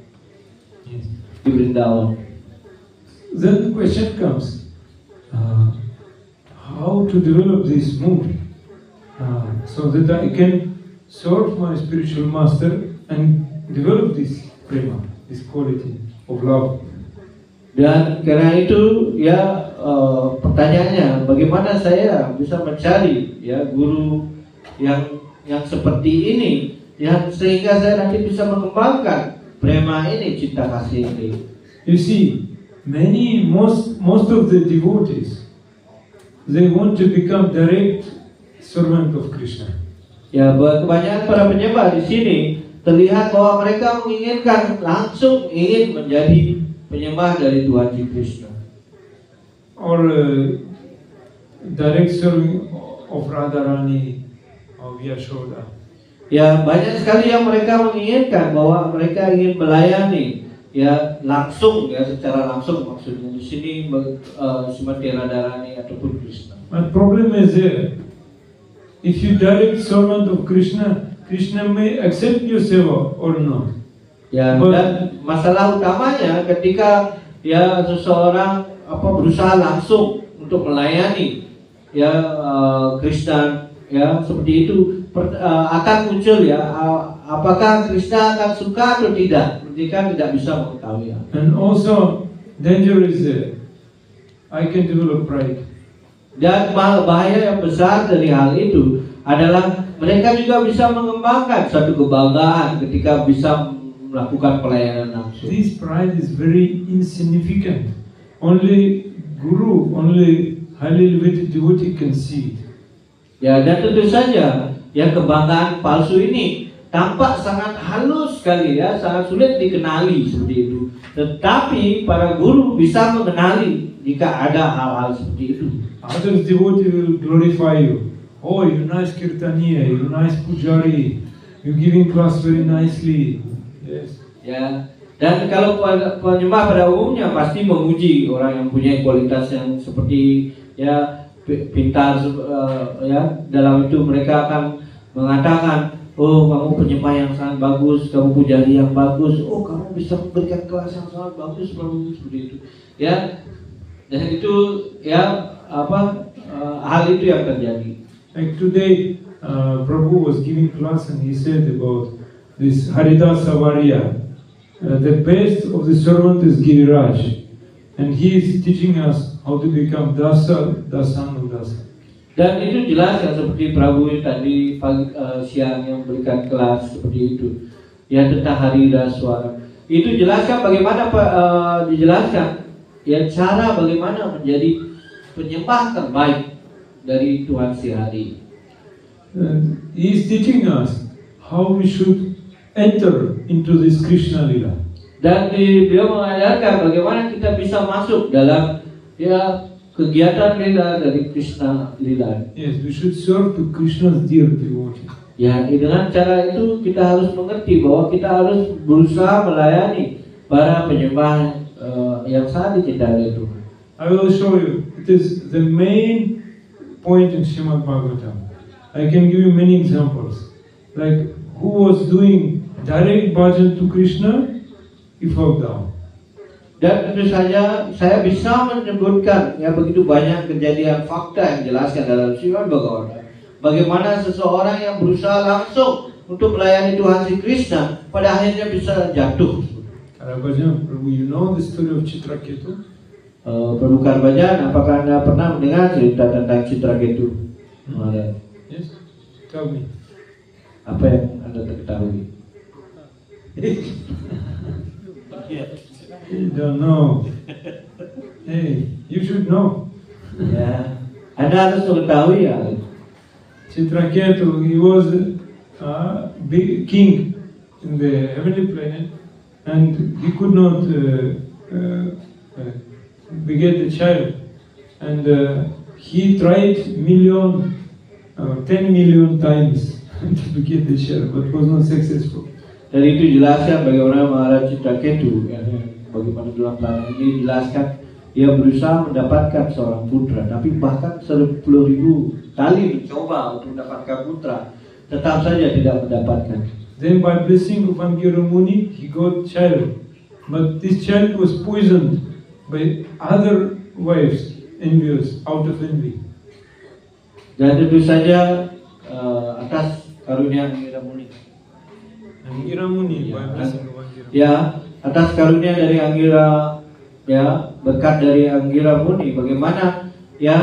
C: di Vrindavan.
A: Then the question comes, how to develop this mood so that I can serve my spiritual master and develop this prema, this quality of love.
C: Dan karena itu ya pertanyaannya, bagaimana saya bisa mencari ya guru yang seperti ini, ya, sehingga saya nanti bisa mengembangkan prema ini, cinta kasih ini.
A: You see, most of the devotees, they want to become direct servant of Krishna.
C: Ya, kebanyakan para penyembah di sini terlihat bahwa mereka menginginkan langsung ingin menjadi penyembah dari Tuhan Krishna.
A: Or direct serving of Radharani or Yashoda.
C: Ya, banyak sekali yang mereka menginginkan bahwa mereka ingin melayani ya langsung, ya secara langsung, maksudnya di sini Srimati Radharani ataupun Krishna.
A: But problem is there. If you direct servant of Krishna, Krishna may accept your seva or not.
C: Ya, dan masalah utamanya ketika ya seseorang berusaha langsung untuk melayani ya Krishna, ya seperti itu akan muncul ya apakah Krishna akan suka atau tidak, ketika tidak bisa mengetahui.
A: And also danger is there. I can develop pride.
C: Dan bahaya yang besar dari hal itu adalah mereka juga bisa mengembangkan suatu kebanggaan ketika bisa melakukan pelayanan langsung.
A: This pride is very insignificant. Only Guru, only highly elevated devotee can see it.
C: Ya, dan tentu saja ya kebanggaan palsu ini tampak sangat halus sekali, ya, sangat sulit dikenali seperti itu. Tetapi para guru bisa mengenali jika ada hal-hal seperti itu.
A: Others devotee will glorify you. Oh, you nice kirtaniya, you nice pujari, you giving class very nicely. Yes.
C: Ya, dan kalau penyembah pada umumnya pasti memuji orang yang punya kualitas yang seperti ya pintar, ya, dalam itu mereka akan mengatakan, oh kamu penyembah yang sangat bagus, kamu pujari yang bagus, oh kamu bisa memberikan kelas yang sangat bagus, seperti itu, ya. Dan itu ya hal itu yang terjadi.
A: Like today, Prabhu was giving class and he said about this Haridasa Varya. The best of the servant is Giriraj, and he is teaching us how to become Dasa, Dasanudasa.
C: Dan itu jelas ya, seperti Prabhu tadi siang yang memberikan kelas seperti itu, ya, tentang Haridaswara. Itu jelaskan bagaimana dijelaskan ya cara bagaimana menjadi penyembah terbaik dari Tuhan Srihari.
A: He is teaching us how we should enter into this Krishna Lila.
C: Dan beliau mengajarkan bagaimana kita bisa masuk dalam ya kegiatan lila dari Krishna Lila.
A: Yes, we should serve to Krishna's dear devotee.
C: Ya, dengan cara itu kita harus mengerti bahwa kita harus berusaha melayani para penyembah yang sangat dicintai oleh Tuhan.
A: I will show you. It is the main point in Srimad Bhagavatam. I can give you many examples. Like who was doing direct bhajan to Krishna, he fell down.
C: Dan tentu saja saya bisa menyebutkan ya begitu banyak kejadian fakta yang dijelaskan dalam Srimad Bhagavatam. Bagaimana seseorang yang berusaha langsung untuk melayani Tuhan Sri Krishna pada akhirnya bisa jatuh.
A: Bhajan, you know the story of Chitraketu?
C: Pendukar Bhajan, apakah Anda pernah mendengar cerita tentang Chitraketu?
A: Yes, tell me.
C: Apa yang Anda ketahui?
A: You don't know. Hey, you should know.
C: Ya, Anda harus mengetahui ya.
A: Chitraketu, he was a big king in the heavenly planet, and he could not beget a child. And he tried 10 million times to beget the child, but was not successful.
C: Dari itu jelaskan bagaimana Maharaj Chitraketu, ya, bagaimana dalam planet ini dijelaskan dia berusaha mendapatkan seorang putra, tapi bahkan 10.000 kali mencoba untuk mendapatkan putra, tetap saja tidak mendapatkan.
A: Then by blessing of Angira Muni, he got child, but this child was poisoned by other wives, envious, out of envy.
C: Dan tentu saja atas karunia Angira Muni.
A: Angira Muni, by blessing of Angira.
C: Ya, atas karunia dari Angira, ya, berkat dari Angira Muni, bagaimana ya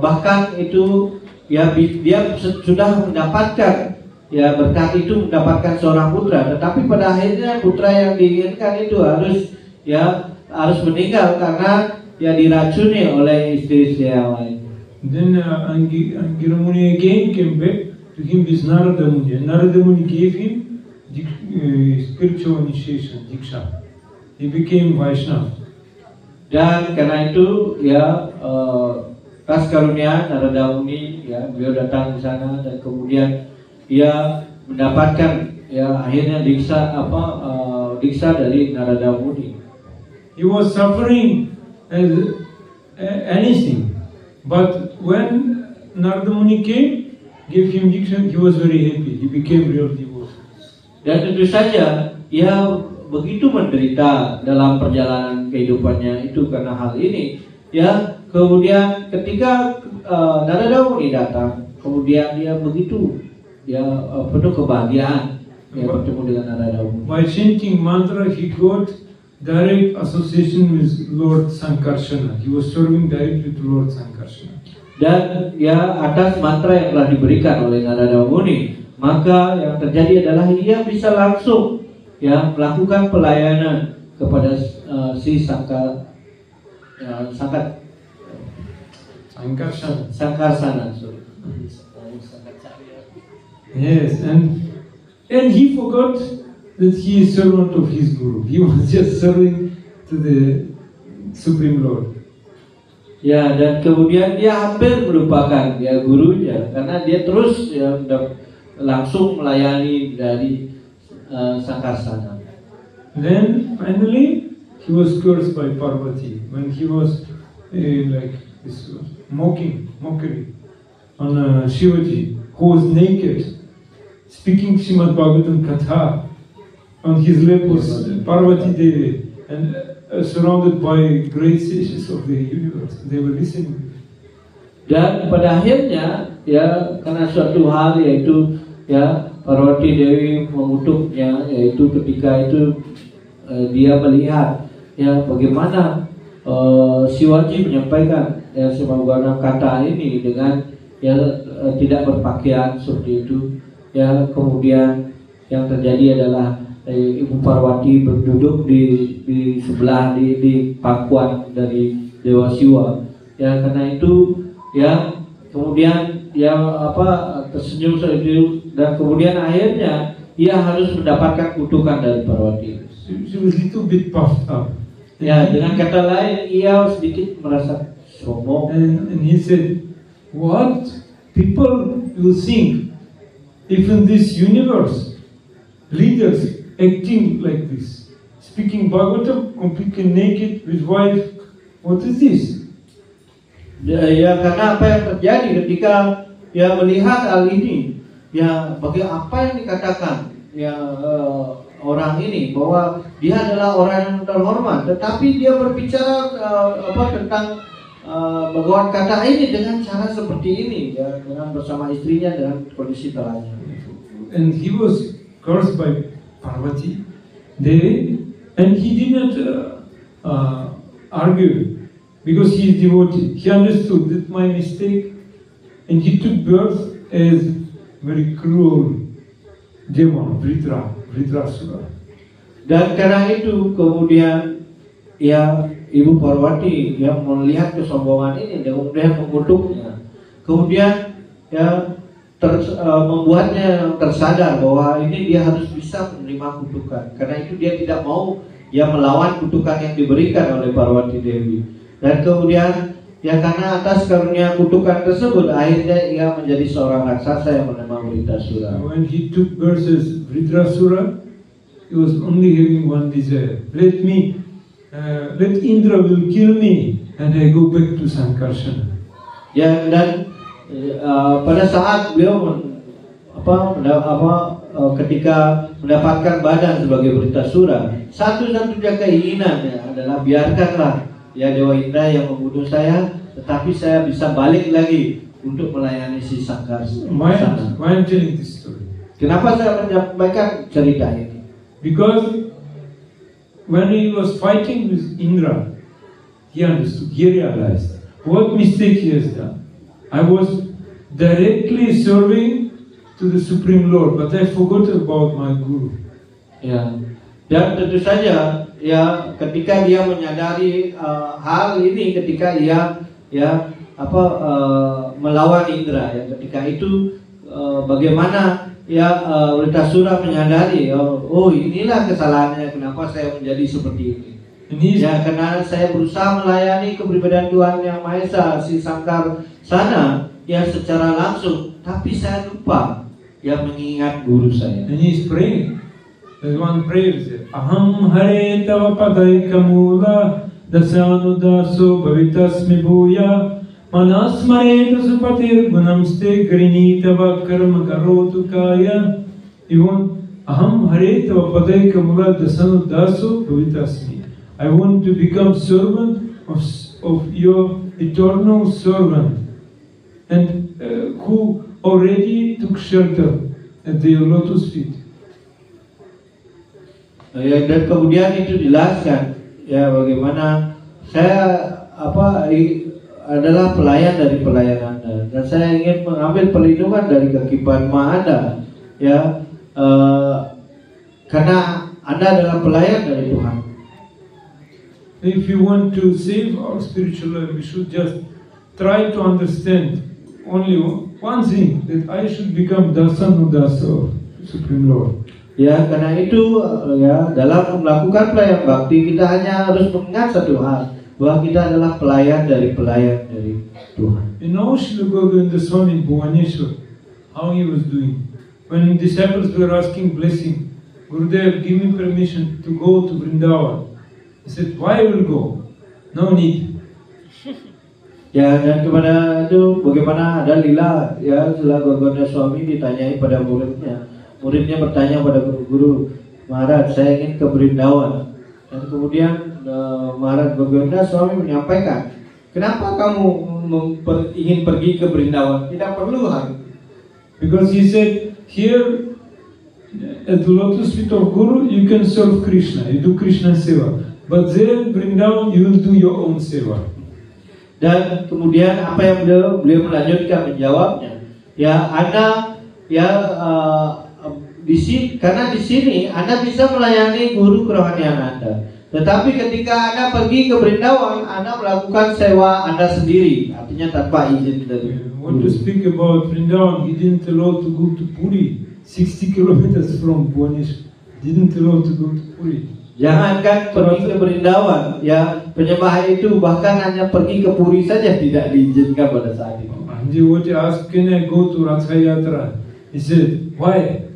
C: bahkan itu ya dia sudah mendapatkan ya berkat itu mendapatkan seorang putra, tetapi pada akhirnya putra yang diinginkan itu harus meninggal karena ya diracuni oleh istri-istri yang lain.
A: Then Angira Muni again came back to him with Narada Muni, and Narada Muni gave him spiritual initiation, Diksha. He became Vaishnava.
C: Dan karena itu ya pas karunia Narada Muni, ya beliau datang di sana dan kemudian ia mendapatkan ya akhirnya diksa dari Narada Muni.
A: He was suffering as anything, but when Narada Muni came, gave him diksha, he was very happy. He became real devotee.
C: Dan tentu saja ia begitu menderita dalam perjalanan kehidupannya itu karena hal ini. Ya, kemudian ketika Narada Muni datang, kemudian dia begitu penuh kebahagiaan bertemu dengan Narada Muni.
A: By chanting mantra, he got direct association with Lord Sankarsana. He was serving directly to Lord Sankarsana.
C: Dan ya atas mantra yang telah diberikan oleh Narada Muni, maka yang terjadi adalah ia bisa langsung ya melakukan pelayanan kepada si Sankarsana.
A: Yes, and he forgot that he is servant of his guru. He was just serving to the Supreme Lord.
C: Ya, dan kemudian dia hampir melupakan ya gurunya karena dia terus ya langsung melayani dari Sankarsana.
A: Then finally he was cursed by Parvati when he was like this mockery on Shivaji, who was naked, speaking Srimad Bhagavatam Katha. On his lap was Parvati Devi, and surrounded by great sages of the universe. They were listening.
C: Dan pada akhirnya ya karena suatu hal yaitu ya Parvati Dewi mengutuknya, yaitu ketika itu dia melihat ya bagaimana Shivaji menyampaikan ya Srimad kata ini dengan ya tidak berpakaian seperti itu. Ya kemudian yang terjadi adalah Ibu Parwati berduduk di sebelah di pangkuan dari Dewa Siwa. Ya karena itu ya kemudian ya tersenyum seperti dan kemudian akhirnya ia harus mendapatkan kutukan dari Parwati.
A: She was a little bit puffed up.
C: Ya dengan kata lain ia sedikit merasa sombong.
A: And he said, "What people will think even this universe, leaders acting like this, speaking Bhagavatam completely naked with wife. What is this?
C: Ya, karena apa yang terjadi ketika ya melihat hal ini, ya bagi apa yang dikatakan ya orang ini bahwa dia adalah orang yang terhormat, tetapi dia berbicara tentang Bhagawan kata ini dengan cara seperti ini, ya, dengan bersama istrinya dengan kondisi telanjang.
A: And he was cursed by Parvati, and he did not argue because he is devotee. He understood that my mistake, and he took birth as very cruel demon, Vritrasura.
C: Dan karena itu kemudian ya Ibu Parvati yang melihat kesombongan ini dan kemudian mengutuknya, kemudian ya membuatnya tersadar bahwa ini dia harus bisa menerima kutukan. Karena itu dia tidak mau ya melawan kutukan yang diberikan oleh Parvati Dewi. Dan kemudian ya karena atas karunia kutukan tersebut akhirnya ia menjadi seorang raksasa yang bernama Vritrasura.
A: When he took birth as Vritrasura, he was only having one desire: let Indra will kill me and I go back to Sankarsana. Ya, dan pada saat beliau ketika mendapatkan badan sebagai Vritrasura, satu-satunya keinginannya adalah biarkanlah ya Dewa Indra yang membunuh saya, tetapi saya bisa balik lagi untuk melayani si Sankarsana. Why I'm telling this story?
C: Kenapa saya menyampaikan cerita ini?
A: Because when he was fighting with Indra, he understood, he realized what mistake he has done. I was directly serving to the Supreme Lord, but I forgot about my Guru.
C: Ya, dan tentu saja ya ketika dia menyadari hal ini, ketika dia melawan Indra, ya ketika itu bagaimana ya Vritrasura menyadari, oh inilah kesalahannya, kenapa saya menjadi seperti ini. Ya karena saya berusaha melayani kepribadian Tuhan Yang Maha Esa, si Sankarsana ya secara langsung, tapi saya lupa ya mengingat guru saya.
A: And he is praying. There's one prayer there. Aham hare tava padaika mula dasanu daso bhavitasmi bhuya manasmareta supatir gunamste grini tava karma karotu kaya. Even aham hare tava padaika mula dasanu daso bhavitasmi. I want to become servant of your eternal servant, and who already took shelter at your lotus feet.
C: Ya, dan kemudian itu dijelaskan ya bagaimana saya adalah pelayan dari pelayan Anda, dan saya ingin mengambil perlindungan dari kaki Padma Anda ya karena Anda adalah pelayan dari Tuhan.
A: If you want to save our spiritual life, we should just try to understand only one thing, that I should become Dasanudasa of Supreme Lord.
C: Ya, karena itu ya dalam melakukan pelayan bakti kita hanya harus mengingat satu hal, bahwa kita adalah pelayan dari Tuhan.
A: You know Srila Govinda Swami in Bhubaneswar, how he was doing. When disciples were asking blessing, Gurudev, give me permission to go to Vrindavan. He said, why will go? No need.
C: Ya, dan kepada itu bagaimana ada lila ya setelah Govinda Swami ditanyai pada muridnya. Muridnya bertanya pada guru, Maharaj, saya ingin ke Vrindavan. Dan kemudian Maharaj Govinda Swami menyampaikan, kenapa kamu ingin pergi ke Vrindavan? Tidak perlu, Han.
A: Because he said, here at the lotus feet of Guru, you can serve Krishna, you do Krishna seva. But there, Vrindavan, you will do your own seva.
C: Dan kemudian apa yang beliau melanjutkan menjawabnya, ya Anda ya karena di sini Anda bisa melayani guru kerohanian Anda. Tetapi ketika Anda pergi ke Vrindavan, Anda melakukan sewa Anda sendiri, artinya tanpa izin dari.
A: Want to speak about Vrindavan, he didn't allow to go to Puri, 60 kilometers from Bhubaneswar. Didn't allow to go to Puri.
C: Jangankan pergi ke Vrindavan, ya penyembah itu bahkan hanya pergi ke Puri saja tidak diizinkan pada saat itu.
A: Anjewati asked, can I go to Ratha Yatra? He said, why?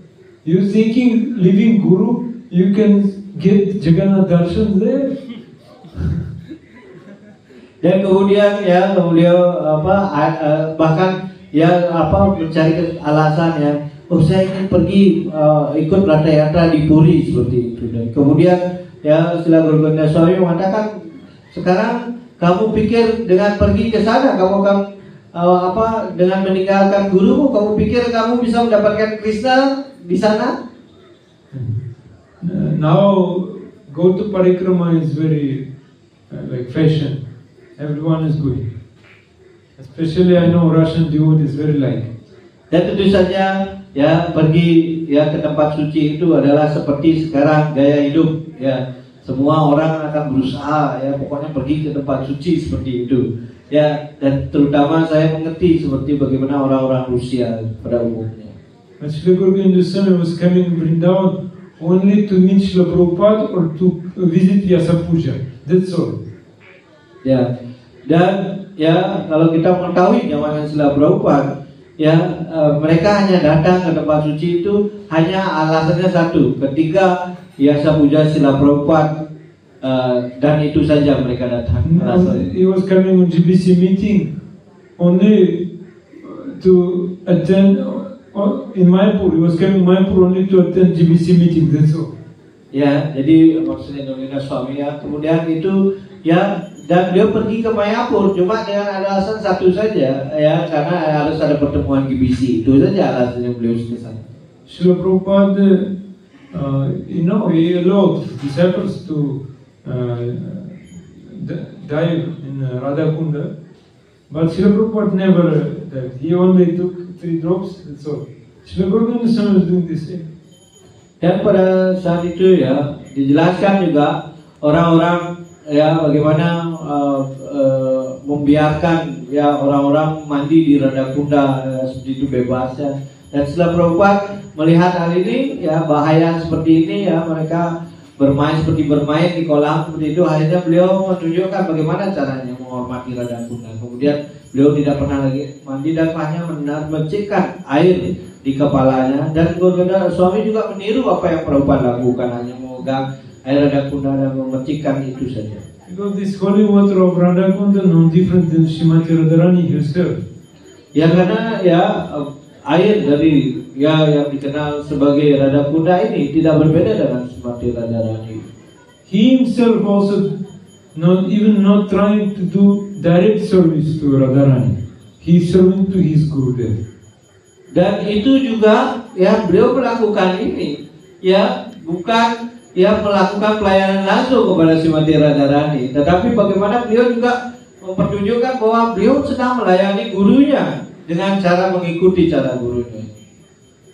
A: You thinking living Guru, you can get Jagannath darshan there?
C: Dan kemudian ya beliau bahkan ya mencari alasan ya, oh saya ingin pergi ikut Ratha Yatra di Puri seperti itu. Dan kemudian ya Srila Guru Govinda Swami mengatakan, sekarang kamu pikir dengan pergi ke sana kamu akan dengan meninggalkan gurumu, kamu pikir kamu bisa mendapatkan Krishna di sana?
A: Now go to parikrama is very like fashion. Everyone is going. Especially I know Russian devotees very like.
C: Dan tentu saja ya pergi ya ke tempat suci itu adalah seperti sekarang gaya hidup ya. Semua orang akan berusaha ya pokoknya pergi ke tempat suci seperti itu. Ya, dan terutama saya mengerti seperti bagaimana orang-orang Rusia pada umumnya.
A: Srila Guru Govinda Swami was coming to Vrindavan only to meet Srila Prabhupada or to visit Vyasa Puja. That's all.
C: Ya, dan ya kalau kita mengetahui nyamannya Srila Prabhupada, ya mereka hanya datang ke tempat suci itu hanya alasannya satu, ketika Vyasa Puja Srila Prabhupada, dan itu saja mereka datang.
A: He was coming on GBC meeting only to attend in Mayapur. He was coming Mayapur only to attend GBC meeting. That's all.
C: Ya, jadi maksudnya Govinda Swami ya, kemudian itu ya. Dan beliau pergi ke Mayapur cuma dengan alasan satu saja ya, karena harus ada pertemuan GBC. Itu saja alasannya beliau ke sana.
A: Srila Prabhupada, he allowed disciples to dive in Radhakunda, but Srila Prabhupada never dived. He only took 3 drops. That's all. Srila Guru Govinda Swami was doing the same.
C: Dan pada saat itu ya dijelaskan juga orang-orang ya bagaimana membiarkan ya orang-orang mandi di Radhakunda seperti itu bebas ya. Dan setelah Prabhupada melihat hal ini ya, bahaya seperti ini ya, mereka bermain seperti bermain di kolam seperti itu, akhirnya beliau menunjukkan bagaimana caranya menghormati Radhakunda. Kemudian beliau tidak pernah lagi mandi dan hanya mencikkan air di kepalanya. Dan Govinda Swami juga meniru apa yang Prabhupada lakukan, hanya memegang air Radhakunda dan memercikkan itu saja.
A: Because this holy water of Radhakunda no different than Srimati Radharani herself.
C: Ya karena ya air dari ya yang dikenal sebagai Radhakunda ini tidak berbeda dengan Srimati Radharani.
A: He himself also not trying to do direct service to Radharani. He is serving to his Gurudev.
C: Dan itu juga ya beliau melakukan ini ya bukan ya melakukan pelayanan langsung kepada Srimati Radharani, tetapi bagaimana beliau juga mempertunjukkan bahwa beliau sedang melayani gurunya dengan cara mengikuti cara gurunya.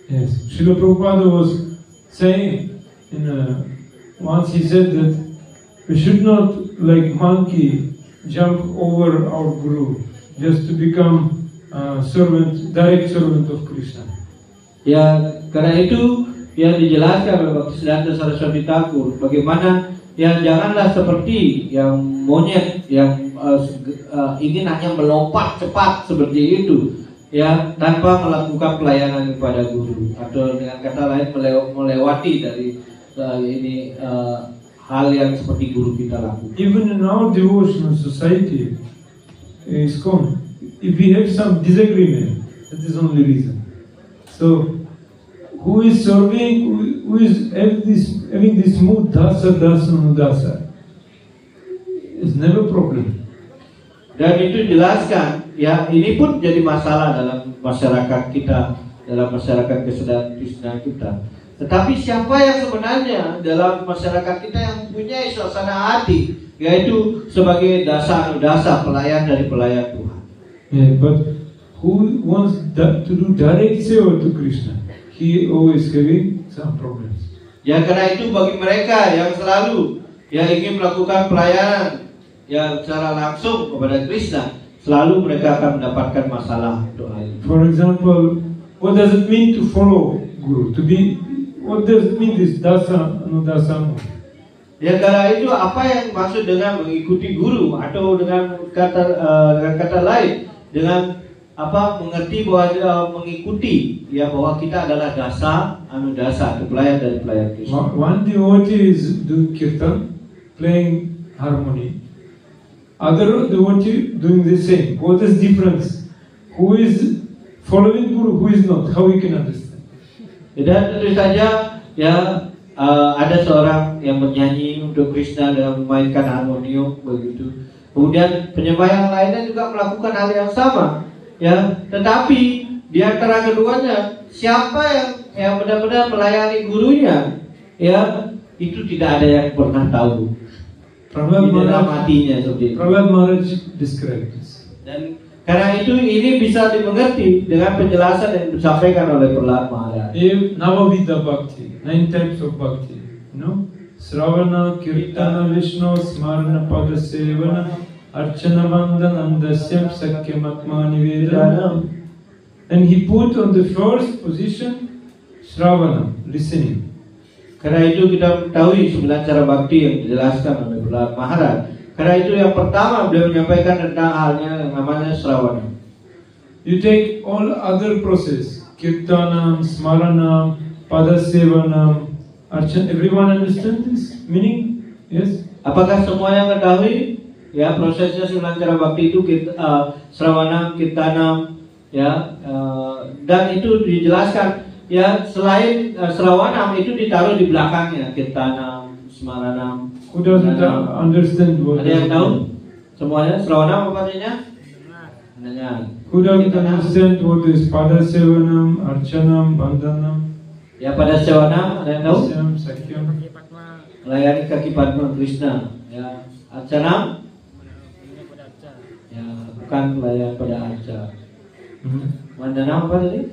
A: Yes, Srila Prabhupada was saying once he said that we should not like monkey jump over our Guru just to become direct servant of Krishna.
C: Ya karena itu yang dijelaskan oleh Bhakti Siddhanta Saraswati Thakur, bagaimana ya janganlah seperti yang monyet yang ingin hanya melompat cepat seperti itu ya, tanpa melakukan pelayanan kepada guru, atau dengan kata lain melewati dari hal yang seperti guru kita lakukan.
A: Even in our devotional society, ISKCON, if we have some disagreement, that is only reason. So who is serving, who is having this mood, dasa, nudasa, is never problem.
C: Dan itu jelaskan, ya ini pun jadi masalah dalam masyarakat kita, dalam masyarakat kesadaran Krishna kita. Tetapi siapa yang sebenarnya dalam masyarakat kita yang mempunyai suasana hati, yaitu sebagai dasa, pelayan dari pelayan Tuhan.
A: Yeah, but who wants to do direct seva to Krishna? He always having some problems.
C: Ya karena itu bagi mereka yang selalu yang ingin melakukan pelayanan yang secara langsung kepada Krishna, selalu mereka akan mendapatkan masalah doa ini.
A: For example, what does it mean to follow Guru? What does it mean this dasa anudasana?
C: Ya karena itu apa yang maksud dengan mengikuti guru, atau dengan kata lain dengan mengerti bahwa mengikuti ya bahwa kita adalah dasa pelayan dari pelayan Kristus.
A: One devotee is doing kirtan, playing harmony. Other devotee doing the same. What is difference? Who is following Guru, who is not? How we can understand?
C: Dan tentu saja ya ada seorang yang bernyanyi untuk Krishna dan memainkan harmonium begitu. Kemudian penyembah yang lainnya juga melakukan hal yang sama. Ya, tetapi di antara keduanya siapa yang benar-benar melayani gurunya, ya itu tidak ada yang pernah tahu.
A: Prahlad
C: Di dalam hatinya seperti itu.
A: Prahlad Maharaj described this.
C: Dan karena itu ini bisa dimengerti dengan penjelasan yang disampaikan oleh Prahlad Maharaj.
A: Navavidha Bhakti, 9 types of bhakti, Sravana, Kirtana, Vishnu, Smarana, Pada Sevana, Archana, Vandana, Dasyam, Sakyam, Atma, Nivedana. And he put on the first position Sravana, listening.
C: Karena itu kita ketahui 9 cara bakti yang dijelaskan oleh Prahlad Maharaj. Karena itu yang pertama beliau menyampaikan tentang halnya yang namanya Sravana.
A: You take all other process, Kirtanam, Smaranam, Padasevanam, Archana. Everyone understand this meaning? Yes?
C: Apakah semua yang ketahui? Ya, prosesnya 9 cara bakti itu Sravanam, Kirtanam, ya, dan itu dijelaskan. Ya, selain Sravanam itu ditaruh di belakangnya, Kirtanam, Smaranam.
A: Who doesn't understand what?
C: Ada yang tahu? Semuanya Sravanam apa artinya? Dengar.
A: Who doesn't understand what is Padasevanam, Archanam, Bandhanam?
C: Ya, pada Sewanam ada yang tahu?
A: Dasyam, Sakyam.
C: Melayani kaki Padma Krishna. Ya, Arcanam? Ya, bukan pelayan pada Arca. Mandana apa tadi?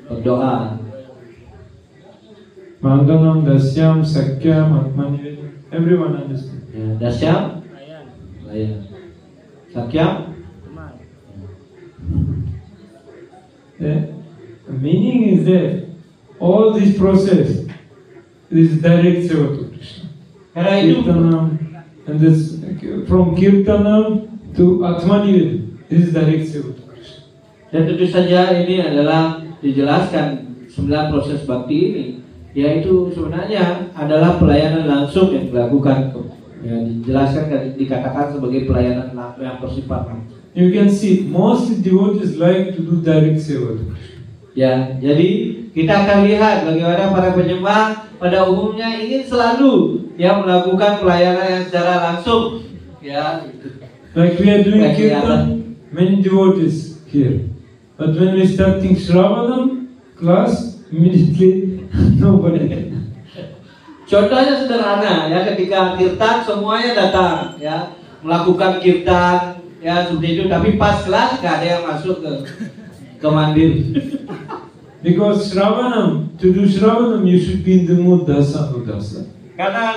C: Berdoa.
A: Bandhanam, Dasyam, Sakyam, Atmanivedana. Everyone understand.
C: Ya, Dasyam? Layan. Sakyam?
A: The meaning is that all this process is direct seva to Krishna.
C: Karena itu
A: Kirtanam, and this from Kirtanam to Atmanivedana, this is direct seva to Krishna.
C: dan tentu saja ini adalah dijelaskan 9 proses bakti ini, yaitu sebenarnya adalah pelayanan langsung yang dilakukan, ya, dijelaskan dikatakan sebagai pelayanan yang bersifat langsung.
A: You can see most devotees like to do direct seva to Krishna.
C: Ya, jadi kita akan lihat bagaimana para penyembah pada umumnya ingin selalu ya melakukan pelayanan yang secara langsung, ya.
A: Like we are doing
C: Like
A: Kirtan, many devotees here. But when we starting Shravanam class, immediately nobody.
C: Contohnya sederhana ya, ketika kirtan semuanya datang ya melakukan kirtan ya seperti itu, tapi pas kelas nggak ada yang masuk ke mandir.
A: Because Shravanam, to do Shravanam, you should be in the mood dasa udasa.
C: Karena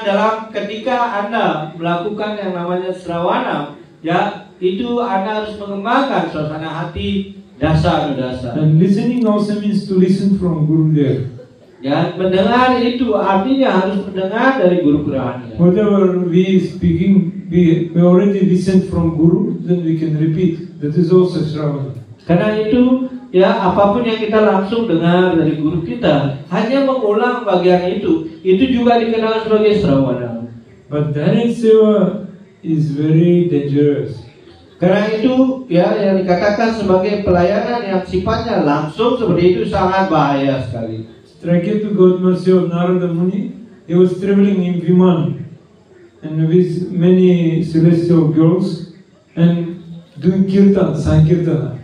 C: ketika Anda melakukan yang namanya Shravanam, ya itu Anda harus mengembangkan suasana hati dasa anudasa.
A: And listening also means to listen from Guru there.
C: Ya, mendengar itu artinya harus mendengar dari guru Kurahani.
A: Whatever we speaking, we already listened from Guru, then we can repeat. That is also Shravanam.
C: Karena itu ya apapun yang kita langsung dengar dari guru kita, hanya mengulang bagian itu juga dikenal sebagai Shravanam.
A: But direct seva is very dangerous.
C: Karena itu ya yang dikatakan sebagai pelayanan yang sifatnya langsung seperti itu sangat bahaya sekali.
A: Straketu got mercy of Narada Muni. He was traveling in Viman and with many celestial girls and doing kirtan, sankirtana.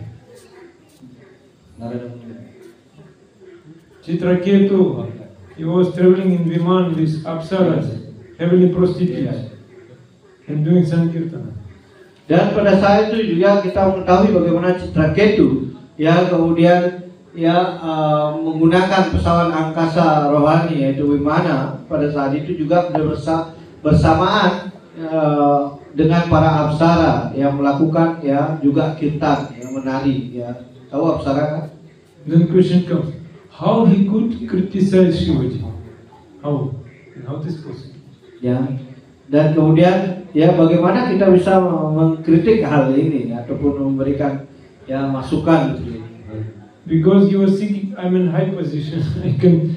A: Chitraketu, he was traveling in Viman with apsaras, heavenly prostitutes, and doing sankirtana.
C: Dan pada saat itu juga kita mengetahui bagaimana Chitraketu ya kemudian ya menggunakan pesawat angkasa rohani yaitu Vimana. Pada saat itu juga bersamaan dengan para apsara yang melakukan ya juga kirtan yang menari ya. Tahu apsara kan?
A: Then question comes, how he could criticize Shivaji? How? And how this possible?
C: Ya. Dan kemudian ya bagaimana kita bisa mengkritik hal ini ataupun memberikan ya masukan gitu.
A: Because he was thinking, I'm in high position, I can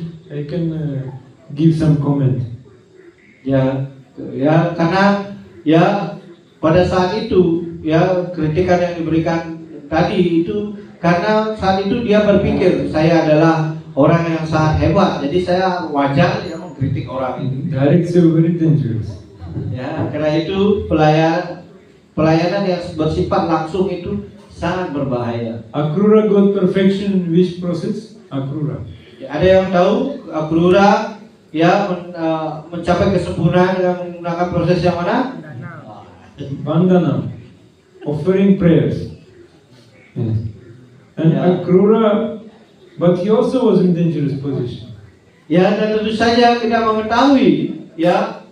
A: give some comment.
C: Ya karena ya pada saat itu ya kritikan yang diberikan tadi itu karena saat itu dia berpikir saya adalah orang yang sangat hebat, jadi saya wajar ya mengkritik orang ini.
A: Direct is very dangerous.
C: Ya, karena itu pelayanan yang bersifat langsung itu sangat berbahaya.
A: Akrura got perfection in which process? Akrura.
C: Ya, ada yang tahu Akrura ya mencapai kesempurnaan dengan menggunakan proses yang mana?
A: Vandana, offering prayers. Yes. And
C: Yeah.
A: Akrura, but he also was in dangerous position.
C: Ya, dan tentu saja kita mengetahui ya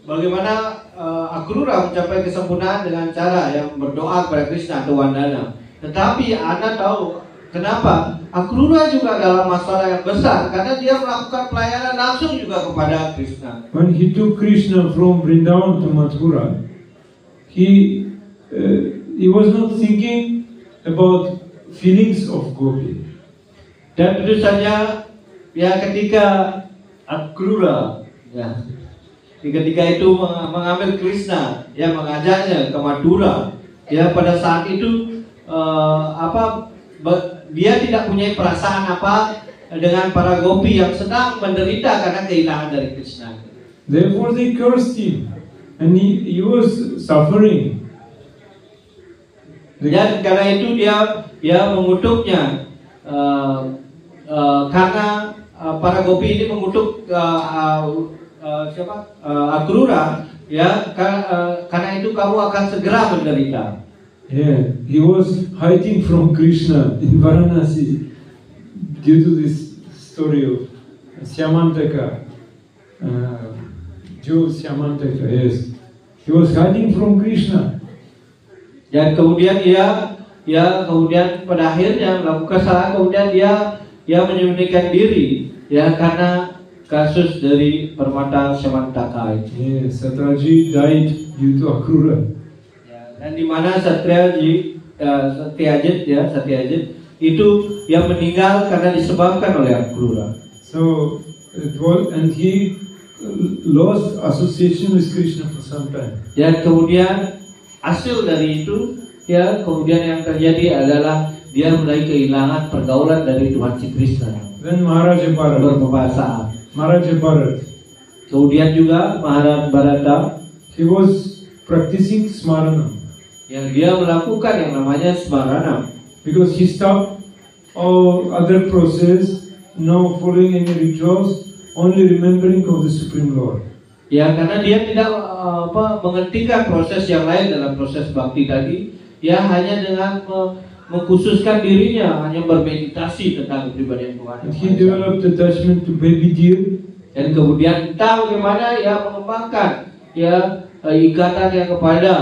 C: bagaimana Akrura mencapai kesempurnaan dengan cara yang berdoa kepada Krishna atau Vandana. Tetapi Anda tahu kenapa Akrura juga dalam masalah yang besar karena dia melakukan pelayanan langsung juga kepada Krishna.
A: When he took Krishna from Vrindavan to Mathura, he was not thinking about feelings of gopi.
C: Dan tentu saja ya ketika Akrura ya ketika itu mengambil Krishna ya mengajaknya ke Mathura ya pada saat itu dia tidak punya perasaan apa dengan para gopi yang sedang menderita karena kehilangan dari Krishna.
A: Therefore they cursed him and he was suffering.
C: Dan karena itu dia mengutuknya karena para gopi ini mengutuk Akrura ya karena itu kamu akan segera menderita.
A: Yeah, he was hiding from Krishna in Varanasi due to this story of Syamantaka, Jewel Syamantaka. Yes, he was hiding from Krishna.
C: Dan kemudian kemudian pada akhirnya melakukan kesalahan, kemudian dia menyembunyikan diri ya karena kasus dari permata Syamantaka itu.
A: Yes, Satyajit died due to Akrura.
C: Dan di mana Satyajit itu yang meninggal karena disebabkan oleh Akrura.
A: So it was, and he lost association with Krishna for some time.
C: Dan kemudian hasil dari itu ya kemudian yang terjadi adalah dia mulai kehilangan pergaulan dari Tuhan si Krishna.
A: Then Maharaja Bharat.
C: Berbahasa.
A: Maharaja Bharat.
C: Kemudian juga Maharaja Bharata,
A: He was practicing Smarana.
C: yang dia melakukan yang namanya Smarana.
A: Because he stopped all other process, no following any rituals, only remembering of the Supreme Lord.
C: Ya karena dia tidak menghentikan proses yang lain dalam proses bakti tadi, ya hanya dengan mengkhususkan dirinya hanya bermeditasi tentang kepribadian Tuhan.
A: And he developed attachment to baby deer.
C: Dan kemudian entah bagaimana ya mengembangkan ya ikatan yang kepada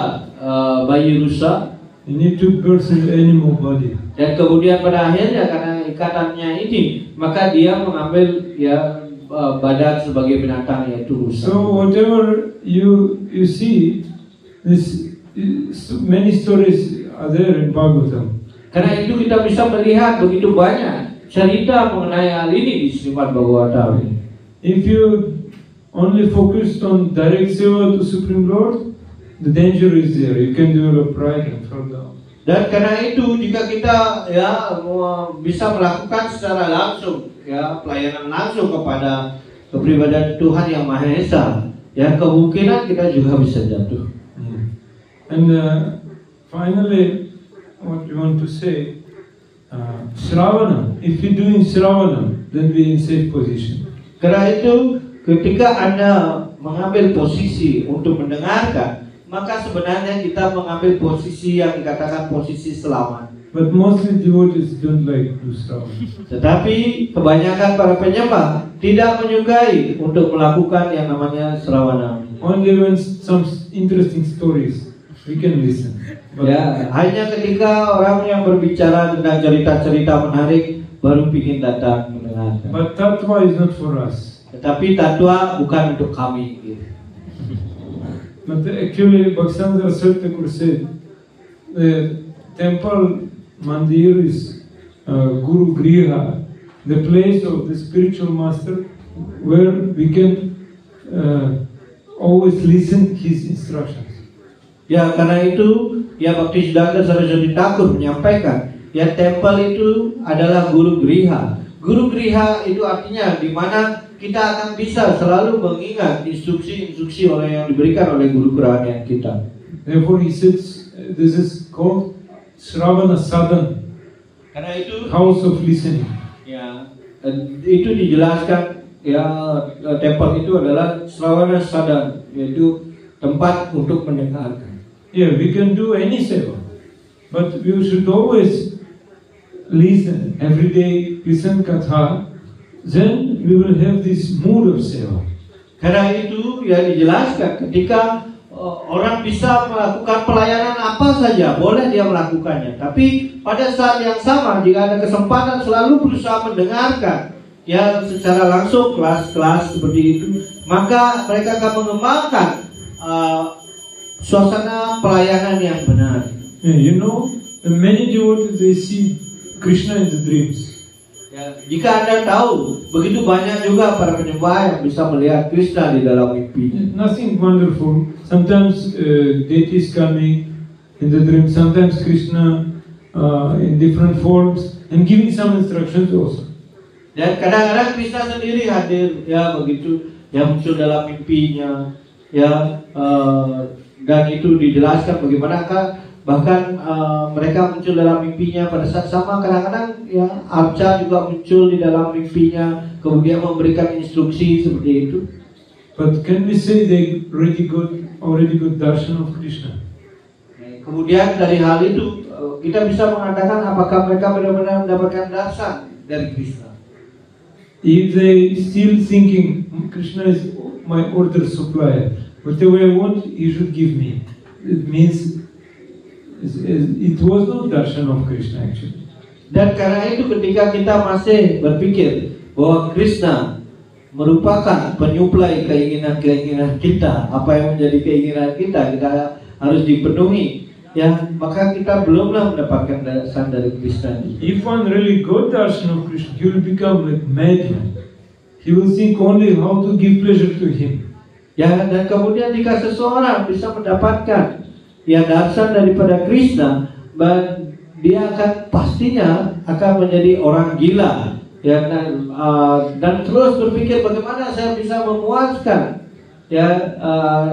C: bayi rusa.
A: And he took birth in the animal body.
C: Dan kemudian pada akhirnya karena ikatannya ini, maka dia mengambil ya badan sebagai binatang yaitu rusa.
A: So whatever you see, many stories are there in Bhagavatam.
C: Karena itu kita bisa melihat begitu banyak cerita mengenai hal ini di Srimad Bhagavatam.
A: If you only focused on direct seva to Supreme Lord, the danger is there. You can develop pride and fall down.
C: Dan karena itu jika kita ya bisa melakukan secara langsung ya pelayanan langsung kepada kepribadian Tuhan yang Maha Esa, ya kemungkinan kita juga bisa jatuh.
A: And finally, what we want to say, Shravana. If you're doing Shravana, then we in safe position.
C: Karena itu ketika Anda mengambil posisi untuk mendengarkan, maka sebenarnya kita mengambil posisi yang dikatakan posisi selamat.
A: But mostly devotees don't like to Shravana.
C: Tetapi kebanyakan para penyembah tidak menyukai untuk melakukan yang namanya Shravana.
A: Only when some interesting stories we can listen. But
C: Ya, hanya ketika orang yang berbicara tentang cerita-cerita menarik baru ingin datang mendengarkan.
A: But tattva is not for us.
C: Tetapi tatwa bukan untuk kami. Gitu.
A: But actually, Bhaktivinoda Saraswati Thakur said, the temple mandir is Guru Griha, the place of the spiritual master, where we can always listen his instructions.
C: Ya, karena itu ya Bhaktisiddhanta Saraswati Thakur menyampaikan, ya tempel itu adalah guru griha. Guru griha itu artinya di mana kita akan bisa selalu mengingat instruksi-instruksi yang diberikan oleh guru kerohanian kita.
A: Therefore he says, this is called Shravana Sadan,
C: Karena itu
A: house of listening.
C: ya itu dijelaskan ya tempel itu adalah Shravana Sadan, yaitu tempat untuk mendengarkan.
A: Yeah, we can do any seva, but we should always listen every day, listen katha, then we will have this mood of seva.
C: Karena itu ya dijelaskan ketika orang bisa melakukan pelayanan apa saja, boleh dia melakukannya. Tapi pada saat yang sama, jika ada kesempatan selalu berusaha mendengarkan ya secara langsung kelas-kelas seperti itu, maka mereka akan mengembangkan suasana pelayanan yang benar.
A: Yeah, you know, many devotees they see Krishna in the dreams.
C: Ya, jika Anda tahu, begitu banyak juga para penyembah yang bisa melihat Krishna di dalam mimpi.
A: Nothing wonderful. Sometimes deities coming in the dream, sometimes Krishna in different forms and giving some instructions also.
C: Dan kadang-kadang Krishna sendiri hadir, ya begitu, yang muncul dalam mimpinya, ya dan itu dijelaskan bagaimana bahkan mereka muncul dalam mimpinya pada saat sama. Kadang-kadang ya Arca juga muncul di dalam mimpinya, kemudian memberikan instruksi seperti itu.
A: But can we say they already got darshan of Krishna?
C: Kemudian dari hal itu kita bisa mengatakan apakah mereka benar-benar mendapatkan darshan dari Krishna.
A: If they still thinking Krishna is my order supplier, whatever I want, he should give me. It means it was not darshan of Krishna actually.
C: Dan karena itu ketika kita masih berpikir bahwa Krishna merupakan penyuplai keinginan-keinginan kita, apa yang menjadi keinginan kita harus dipenuhi, ya maka kita belumlah mendapatkan darshan dari Krishna.
A: If one really got darshan of Krishna, he will become like madman. He will think only how to give pleasure to him.
C: Ya, dan kemudian jika seseorang bisa mendapatkan ya darshan daripada Krishna, dia pastinya akan menjadi orang gila, ya dan terus berpikir bagaimana saya bisa memuaskan ya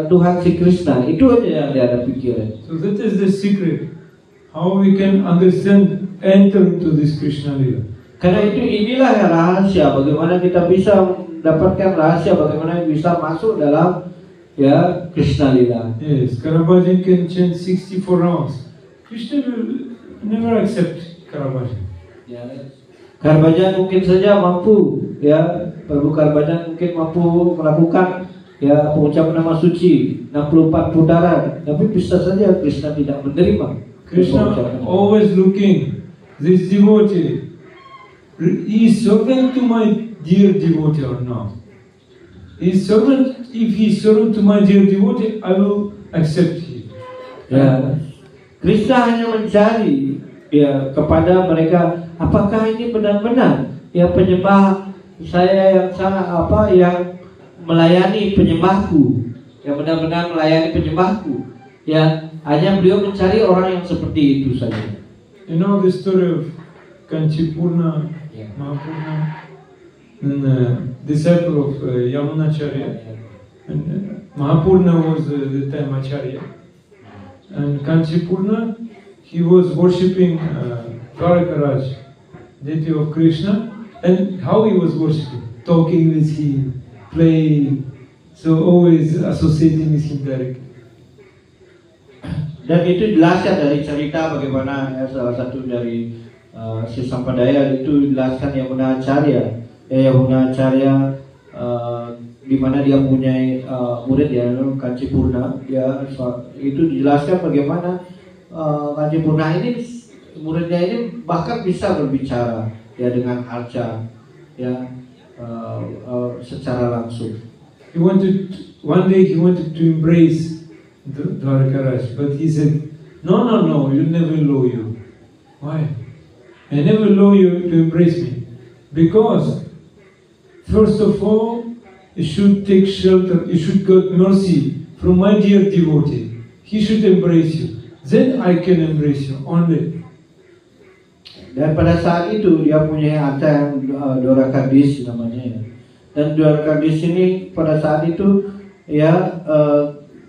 C: Tuhan si Krishna. Itu aja yang dia ada pikiran.
A: So that is the secret, how we can understand, enter into this Krishna Lila.
C: Karena inilah yang rahasia, bagaimana kita bisa mendapatkan rahasia, bagaimana bisa masuk dalam ya Krishna Lila.
A: Yes, Karabhajan can chant 64 rounds. Krishna will never accept Karabhajan.
C: Ya, Karbajan mungkin saja mampu, ya Prabu Karbajan mungkin mampu melakukan ya pengucapan nama suci 64 putaran, tapi bisa saja Krishna tidak menerima.
A: Krishna always looking, this devotee, he is servant to my dear devotee or not. If he is servant to my dear devotee, I will accept him.
C: Ya, Krishna hanya mencari ya kepada mereka, apakah ini benar-benar ya penyembah saya yang sangat yang melayani penyembahku, yang benar-benar melayani penyembahku. Ya, hanya beliau mencari orang yang seperti itu saja.
A: You know the story of Kanchipurna, Mahapurna, and disciple of Yamunacharya. And Mahapurna was the time Acharya. And Kanchipurna, he was worshipping Dwarakaraj, deity of Krishna. And how he was worshipping? Talking with him, playing, so always associating with him directly.
C: Dan itu dijelaskan dari cerita bagaimana ya, salah satu dari si Sampadaya itu dijelaskan Yamunacharya. Yamunacharya di mana dia mempunyai murid ya Kanchipurna. Ya itu dijelaskan bagaimana Kanchipurna ini muridnya ini bahkan bisa berbicara ya dengan Arca ya secara langsung.
A: One day he wanted to embrace Dwarkaraj. But he said, no, you'll never allow you. Why? I never allow you to embrace me. Because, first of all, you should take shelter, you should get mercy from my dear devotee. He should embrace you. Then I can embrace you only.
C: Dan pada saat itu dia punya arca yang Dwarakadis namanya. Dan Dwarakadis ini pada saat itu ya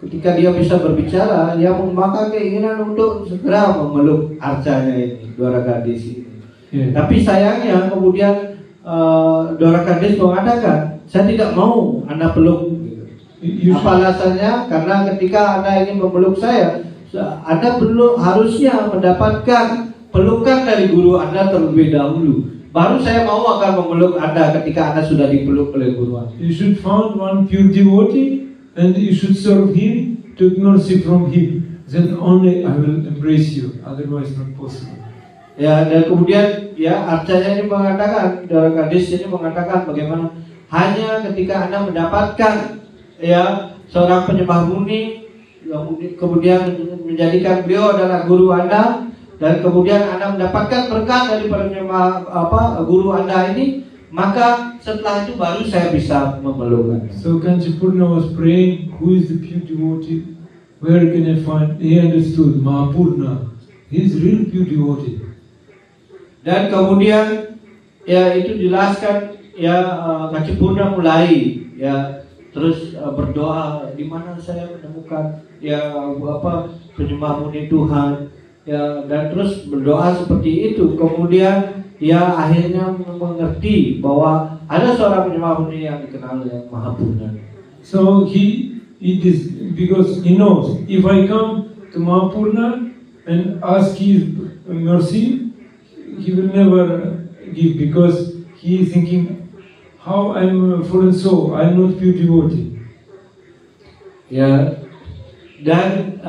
C: ketika dia bisa berbicara, dia memakai keinginan untuk segera memeluk arcanya ini, Dwarakadis ini.
A: Yeah.
C: Tapi sayangnya kemudian Dwarakadis mengatakan, saya tidak mau Anda peluk. Apa alasannya? Karena ketika Anda ingin memeluk saya, Anda harusnya mendapatkan pelukan dari guru Anda terlebih dahulu. Baru saya mau akan memeluk Anda ketika Anda sudah dipeluk oleh guru Anda.
A: You should find one pure devotee and you should serve him, take mercy from him. Then only I will embrace you. Otherwise not possible.
C: Ya, dan kemudian ya arcanya ini mengatakan, Dwarakadis ini mengatakan bagaimana hanya ketika Anda mendapatkan ya seorang penyembah murni, kemudian menjadikan beliau adalah guru Anda, dan kemudian Anda mendapatkan berkat dari penyembah guru Anda ini, maka setelah itu baru saya bisa memeluk Anda.
A: So Kanchipurna was praying, who is the pure devotee? Where can I find? He understood Mahapurna. He is real pure devotee.
C: Dan kemudian ya itu dijelaskan ya Kanchipurna mulai ya terus berdoa, di mana saya menemukan ya penyembah murni Tuhan ya, dan terus berdoa seperti itu. Kemudian ya akhirnya mengerti bahwa ada seorang penyembah murni yang dikenal yang Mahapurna.
A: So he is, because he knows if I come to Mahapurna and ask his mercy, he will never give, because he is thinking, how I'm fallen soul, I'm not pure devotee.
C: Ya, dan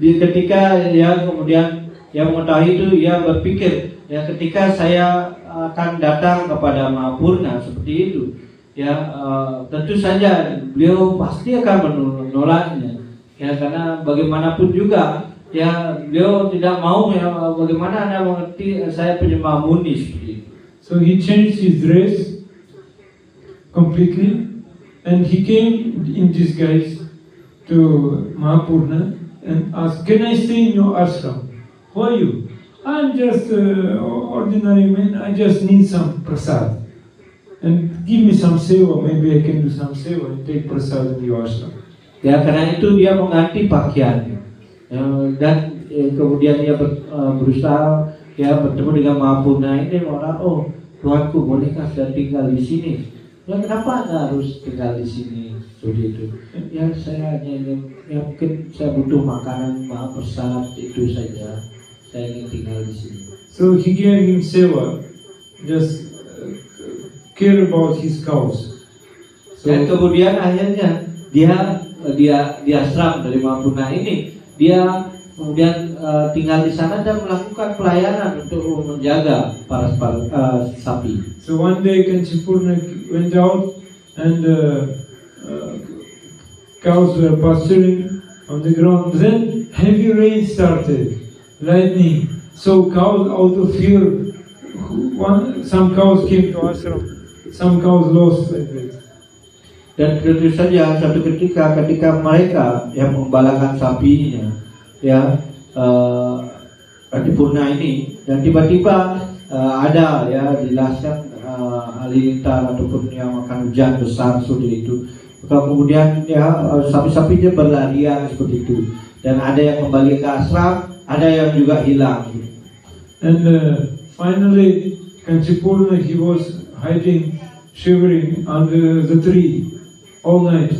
C: ketika ya kemudian yang mengetahui itu, ia berpikir ya ketika saya akan datang kepada Mahapurna seperti itu, ya tentu saja beliau pasti akan menolaknya. Ya, karena bagaimanapun juga ya beliau tidak mau ya bagaimana Anda mengerti saya penyembah murni seperti itu.
A: So he changed his dress completely, and he came in disguise to Mahapurna and asked, can I stay in your ashram? Who are you? I'm just an ordinary man, I just need some prasad. And give me some seva, maybe I can do some seva and take prasad in your ashram.
C: Ya, karena itu dia mengganti pakaiannya. Dan kemudian dia berusaha ya bertemu dengan Mahapurna ini, orang, oh Tuanku, bolehkah saya tinggal di sini? Ya, kenapa Anda harus tinggal di sini? Seperti itu. Ya, saya hanya ingin, ya mungkin saya butuh makanan prasad itu saja. Saya ingin tinggal di sini.
A: So he gave him seva, just care about his cows. So,
C: dan kemudian akhirnya dia ashram dari Mahapurna ini, dia kemudian tinggal di sana dan melakukan pelayanan untuk menjaga para sapi.
A: So one day Kanchipurna went out and cows were pasturing on the ground. Then heavy rain started, lightning. So cows, out of fear, some cows came to ashram, some cows lost like that.
C: Dan tentu saja satu ketika mereka yang mengembalakan sapinya, ya Kanchipurna ini, dan tiba-tiba ada ya dijelaskan halilintar ataupun yang akan hujan besar seperti itu. Kemudian ya sapi-sapinya berlarian seperti itu, dan ada yang kembali ke ashram, ada yang juga hilang.
A: And finally Kanchipurna, he was hiding, shivering under the tree all night.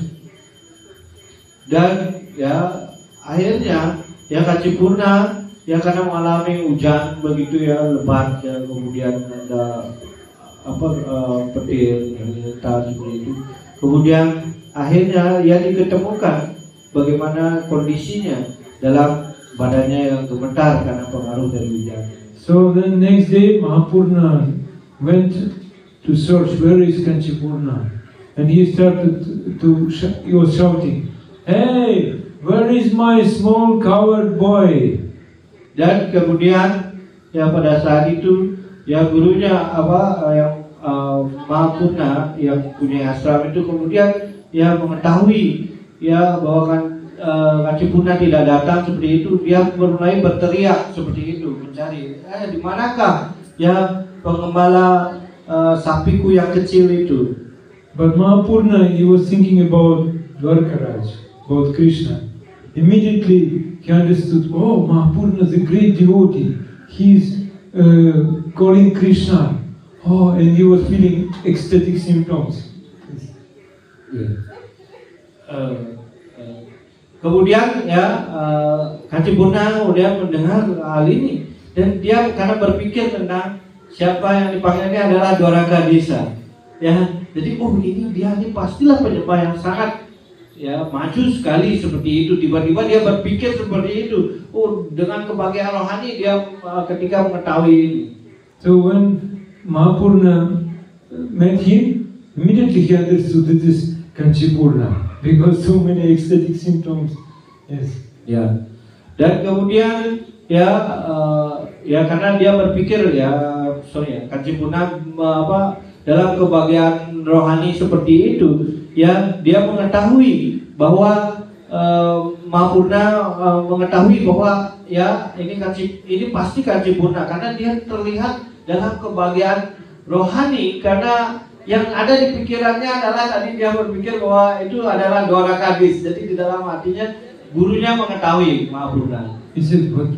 A: Dan ya akhirnya ya Kanchipurna ya karena mengalami hujan begitu ya lebat ya, kemudian ada petir seperti itu. Kemudian akhirnya ia diketemukan bagaimana kondisinya dalam badannya yang gemetar karena pengaruh dari hujan. So then next day Mahapurna went to search where is Kanchipurna, and he started he was shouting, "Hey, where is my small coward boy?
C: Dan kemudian ya pada saat itu ya gurunya yang Mahapurna yang punya ashram itu kemudian ya mengetahui ya bahwa Kanci Purna tidak datang seperti itu, dia mulai berteriak seperti itu mencari di manakah ya pengembala sapiku yang kecil itu.
A: But Mahapurna, he was thinking about Dwarkaraj, about Krishna. Immediately he understood, oh, Mahapurna is a great devotee. He's calling Krishna. Oh, and he was feeling ecstatic symptoms.
C: Kemudian ya Kanci Purna kemudian mendengar hal ini dan dia karena berpikir tentang siapa yang dipanggilnya adalah Dwarakadisa. Ya, jadi dia ini pastilah penyembah yang sangat ya maju sekali seperti itu. Tiba-tiba dia berpikir seperti itu. Dengan kebahagiaan rohani dia ketika mengetahui ini.
A: So when Mahapurna met him, immediately he understood that this is Kanci Purna because so many ecstatic symptoms. Yes.
C: Ya. Dan kemudian ya karena dia berpikir Kanci Purna dalam kebahagiaan rohani seperti itu, ya dia mengetahui bahwa Mahapurna mengetahui bahwa ya ini pasti Kanci Purna karena dia terlihat dalam kebahagiaan rohani karena yang ada di pikirannya adalah tadi dia berpikir bahwa itu adalah Dwarakadis. Jadi di dalam hatinya gurunya mengetahui Mahapurna.
A: He said, but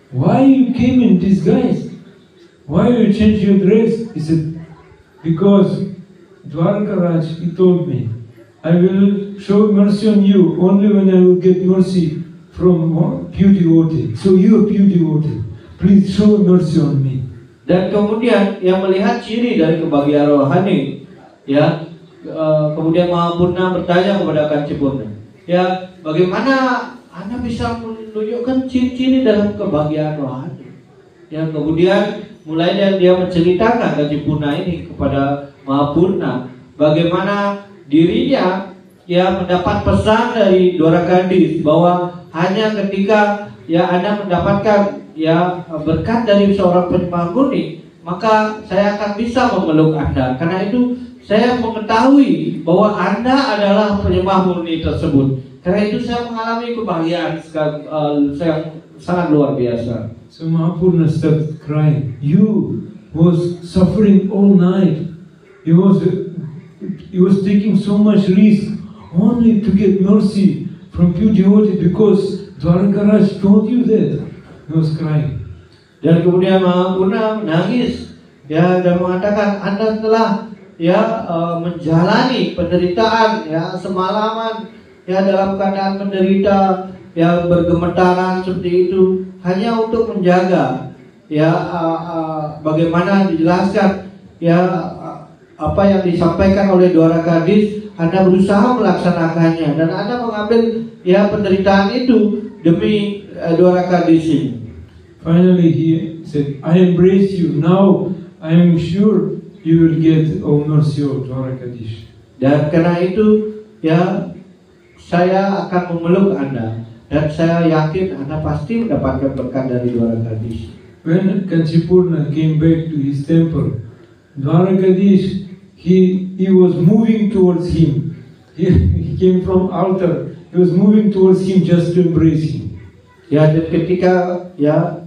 A: why you came in disguise? Why you change your dress? He said, because Dwarkaraj, he told me, I will show mercy on you only when I will get mercy from pure devotee. So you are pure devotee. Please show mercy on me.
C: Dan kemudian yang melihat ciri dari kebahagiaan rohani, ya kemudian Mahapurna bertanya kepada Kanci Purna, ya bagaimana Anda bisa menunjukkan ciri-ciri dalam kebahagiaan rohani? Ya kemudian mulai dia menceritakan Kanci Purna ini kepada Mahapurna bagaimana dirinya ya mendapat pesan dari Dwarakadis bahwa hanya ketika ya Anda mendapatkan ya berkat dari seorang penyembah murni, maka saya akan bisa memeluk Anda. Karena itu saya mengetahui bahwa Anda adalah penyembah murni tersebut. Karena itu saya mengalami kebahagiaan yang sangat luar biasa.
A: So Mahapurna started crying. You was suffering all night. He was taking so much risk only to get mercy from pure devotee because Dwarkaraj told you that. He was crying.
C: Dan kemudian Mahapurna menangis ya dan mengatakan Anda telah ya menjalani penderitaan ya semalaman ya dalam keadaan menderita ya bergemetaran seperti itu hanya untuk menjaga ya bagaimana dijelaskan ya apa yang disampaikan oleh Dwarakadis. Anda berusaha melaksanakannya dan Anda mengambil ya penderitaan itu demi Dwarakadis ini.
A: Finally he said, I embrace you. Now I am sure you will get all mercy of Dwarakadis.
C: Dan karena itu ya saya akan memeluk Anda dan saya yakin Anda pasti mendapatkan berkat dari Dwarakadis.
A: When Kanci Purna came back to his temple, Dwarakadis he was moving towards him. He came from altar. He was moving towards him just to embrace him.
C: Ya, dan ketika ya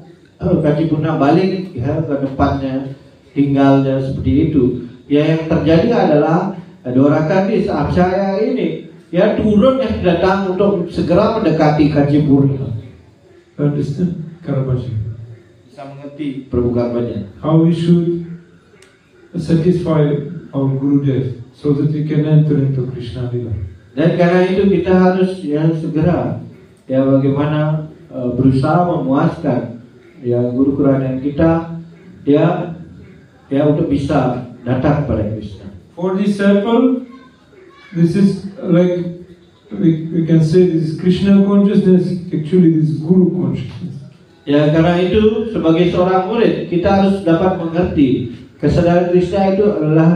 C: Kanci Purna balik ya ke depannya tinggalnya seperti itu. Ya yang terjadi adalah Dwarakadis Apsara ini ya turun yang datang untuk segera mendekati Kanci Purna.
A: Understand? Karabashi.
C: Bisa mengerti perbukaannya.
A: How we should satisfy our Gurudev so that we can enter into Krishna Lila.
C: Dan karena itu kita harus ya segera ya bagaimana berusaha memuaskan ya guru kerohanian kita ya untuk bisa datang kepada Krishna.
A: For disciple, this is like we can say this is Krishna consciousness. Actually, this is Guru consciousness.
C: Ya karena itu sebagai seorang murid kita harus dapat mengerti kesadaran Krishna itu adalah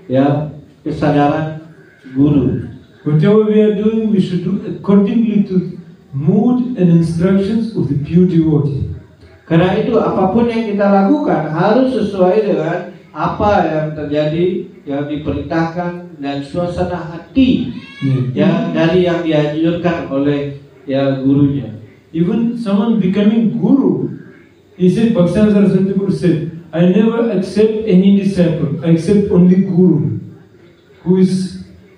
C: ya kesadaran guru.
A: Whatever we are doing, we should do accordingly to mood and instructions of the pure devotee.
C: Karena itu apapun yang kita lakukan harus sesuai dengan apa yang terjadi, yang diperintahkan dan suasana hati ya dari yang dianjurkan oleh ya gurunya.
A: Even someone becoming guru, he said, Bhaktivinoda Saraswati Guru said, I never accept any disciple, I accept only guru, who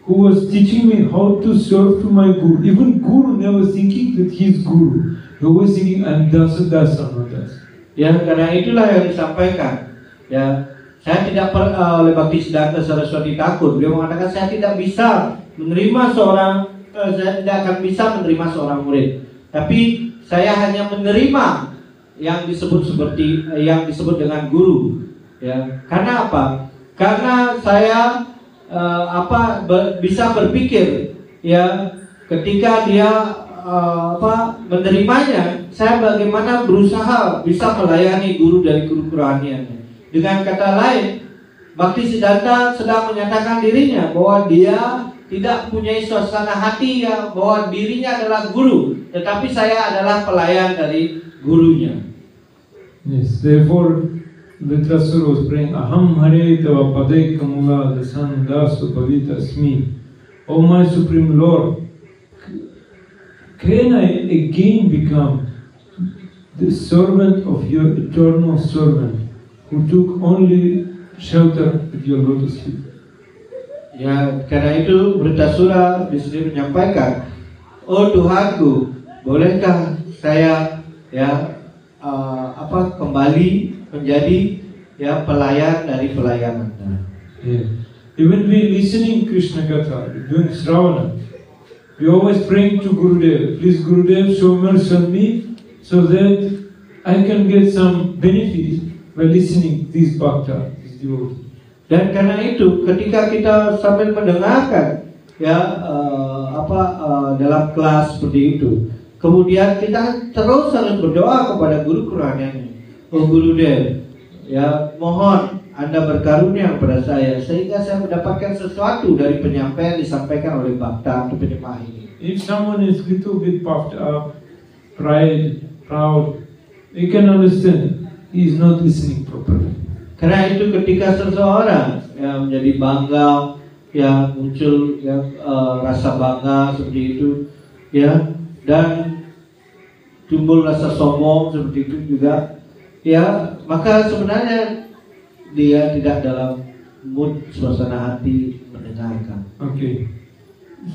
A: was teaching me how to serve to my guru. Even guru never thinking that he is guru. He was thinking, I'm dasa, not dasa.
C: Ya, karena itulah yang disampaikan. Ya, saya tidak oleh Bhaktisiddhanta Saraswati Thakur, beliau mengatakan saya tidak bisa menerima saya tidak akan bisa menerima seorang murid. Tapi saya hanya menerima yang disebut dengan guru. Ya, karena apa? Karena saya bisa berpikir ya ketika dia menerimanya, saya bagaimana berusaha bisa melayani guru dari guru kerohaniannya. Dengan kata lain, Bhaktisiddhanta sedang menyatakan dirinya bahwa dia tidak mempunyai suasana hati ya, bahwa dirinya adalah guru, tetapi saya adalah pelayan dari gurunya.
A: Yes, therefore Vritrasura was praying, Aham Hare Tava Padai Kamula Dasan Dasu Bhavita Asmi. O my Supreme Lord, can I again become the servant of your eternal servant who took only shelter at your lotus feet?
C: Ya, karena itu Vritrasura di sini menyampaikan, oh Tuhanku, bolehkah saya kembali menjadi ya pelayan dari pelayan Anda?
A: Yeah. Even we listening Krishna Katha, doing Shravana, we always praying to Gurudev, please Gurudev show mercy on me so that I can get some benefit by listening these bhakta, these devotees.
C: Dan karena itu ketika kita sambil mendengarkan dalam kelas seperti itu, kemudian kita terus harus berdoa kepada guru kerohaniannya. Oh Gurudev, ya mohon Anda berkarunia kepada saya sehingga saya mendapatkan sesuatu dari penyampaian disampaikan oleh bhakta atau penyembah ini.
A: If someone is little bit puffed up, proud, you can understand he is not listening properly.
C: Karena itu ketika seseorang yang menjadi bangga, ya muncul rasa bangga seperti itu, ya, dan timbul rasa sombong seperti itu juga, ya, maka sebenarnya dia tidak dalam mood suasana hati mendengarkan.
A: Okay,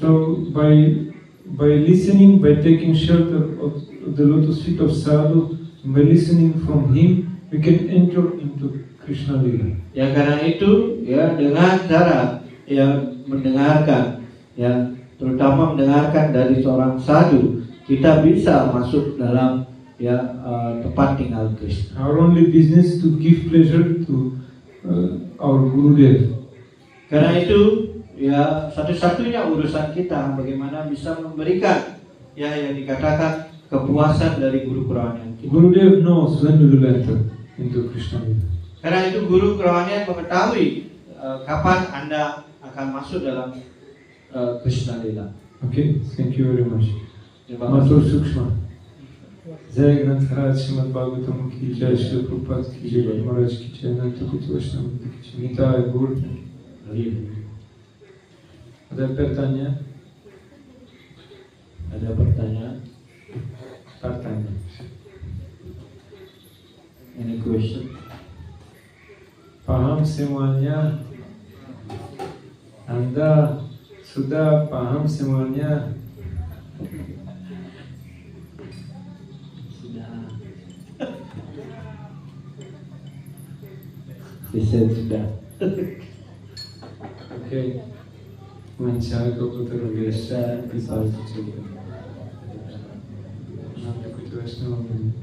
A: so by listening, by taking shelter of the lotus feet of sadhu, by listening from him, we can enter into Krishna Lila.
C: Ya karena itu ya dengan cara ya mendengarkan, ya terutama mendengarkan dari seorang sadhu, kita bisa masuk dalam tempat tinggal Krishna.
A: Our only business to give pleasure to our Gurudev.
C: Karena itu ya satu-satunya urusan kita bagaimana bisa memberikan ya yang dikatakan kepuasan dari guru kerohanian kita.
A: Gurudev knows when we will enter into Krishna Lila.
C: Karena itu guru kerohanian mengetahui kapan Anda akan masuk dalam Krishna Lila.
A: Okay, thank you very much.
C: Matur
A: Sukshma. Jai Granth Haraj Srimad Bhagavatam ki jai, Srila Prabhupada ki jai, Guru Maharaj ki jai, Nanta Kuti Vaishnava ki jai, Nitai Gaur. Ada pertanyaan?
C: Ada pertanyaan? Any question?
A: Paham semuanya. Anda sudah paham semuanya.
C: Bisa sudah.
A: Okay. Mencari keputusan biasa bisa juga. Nanti kita harus nunggu.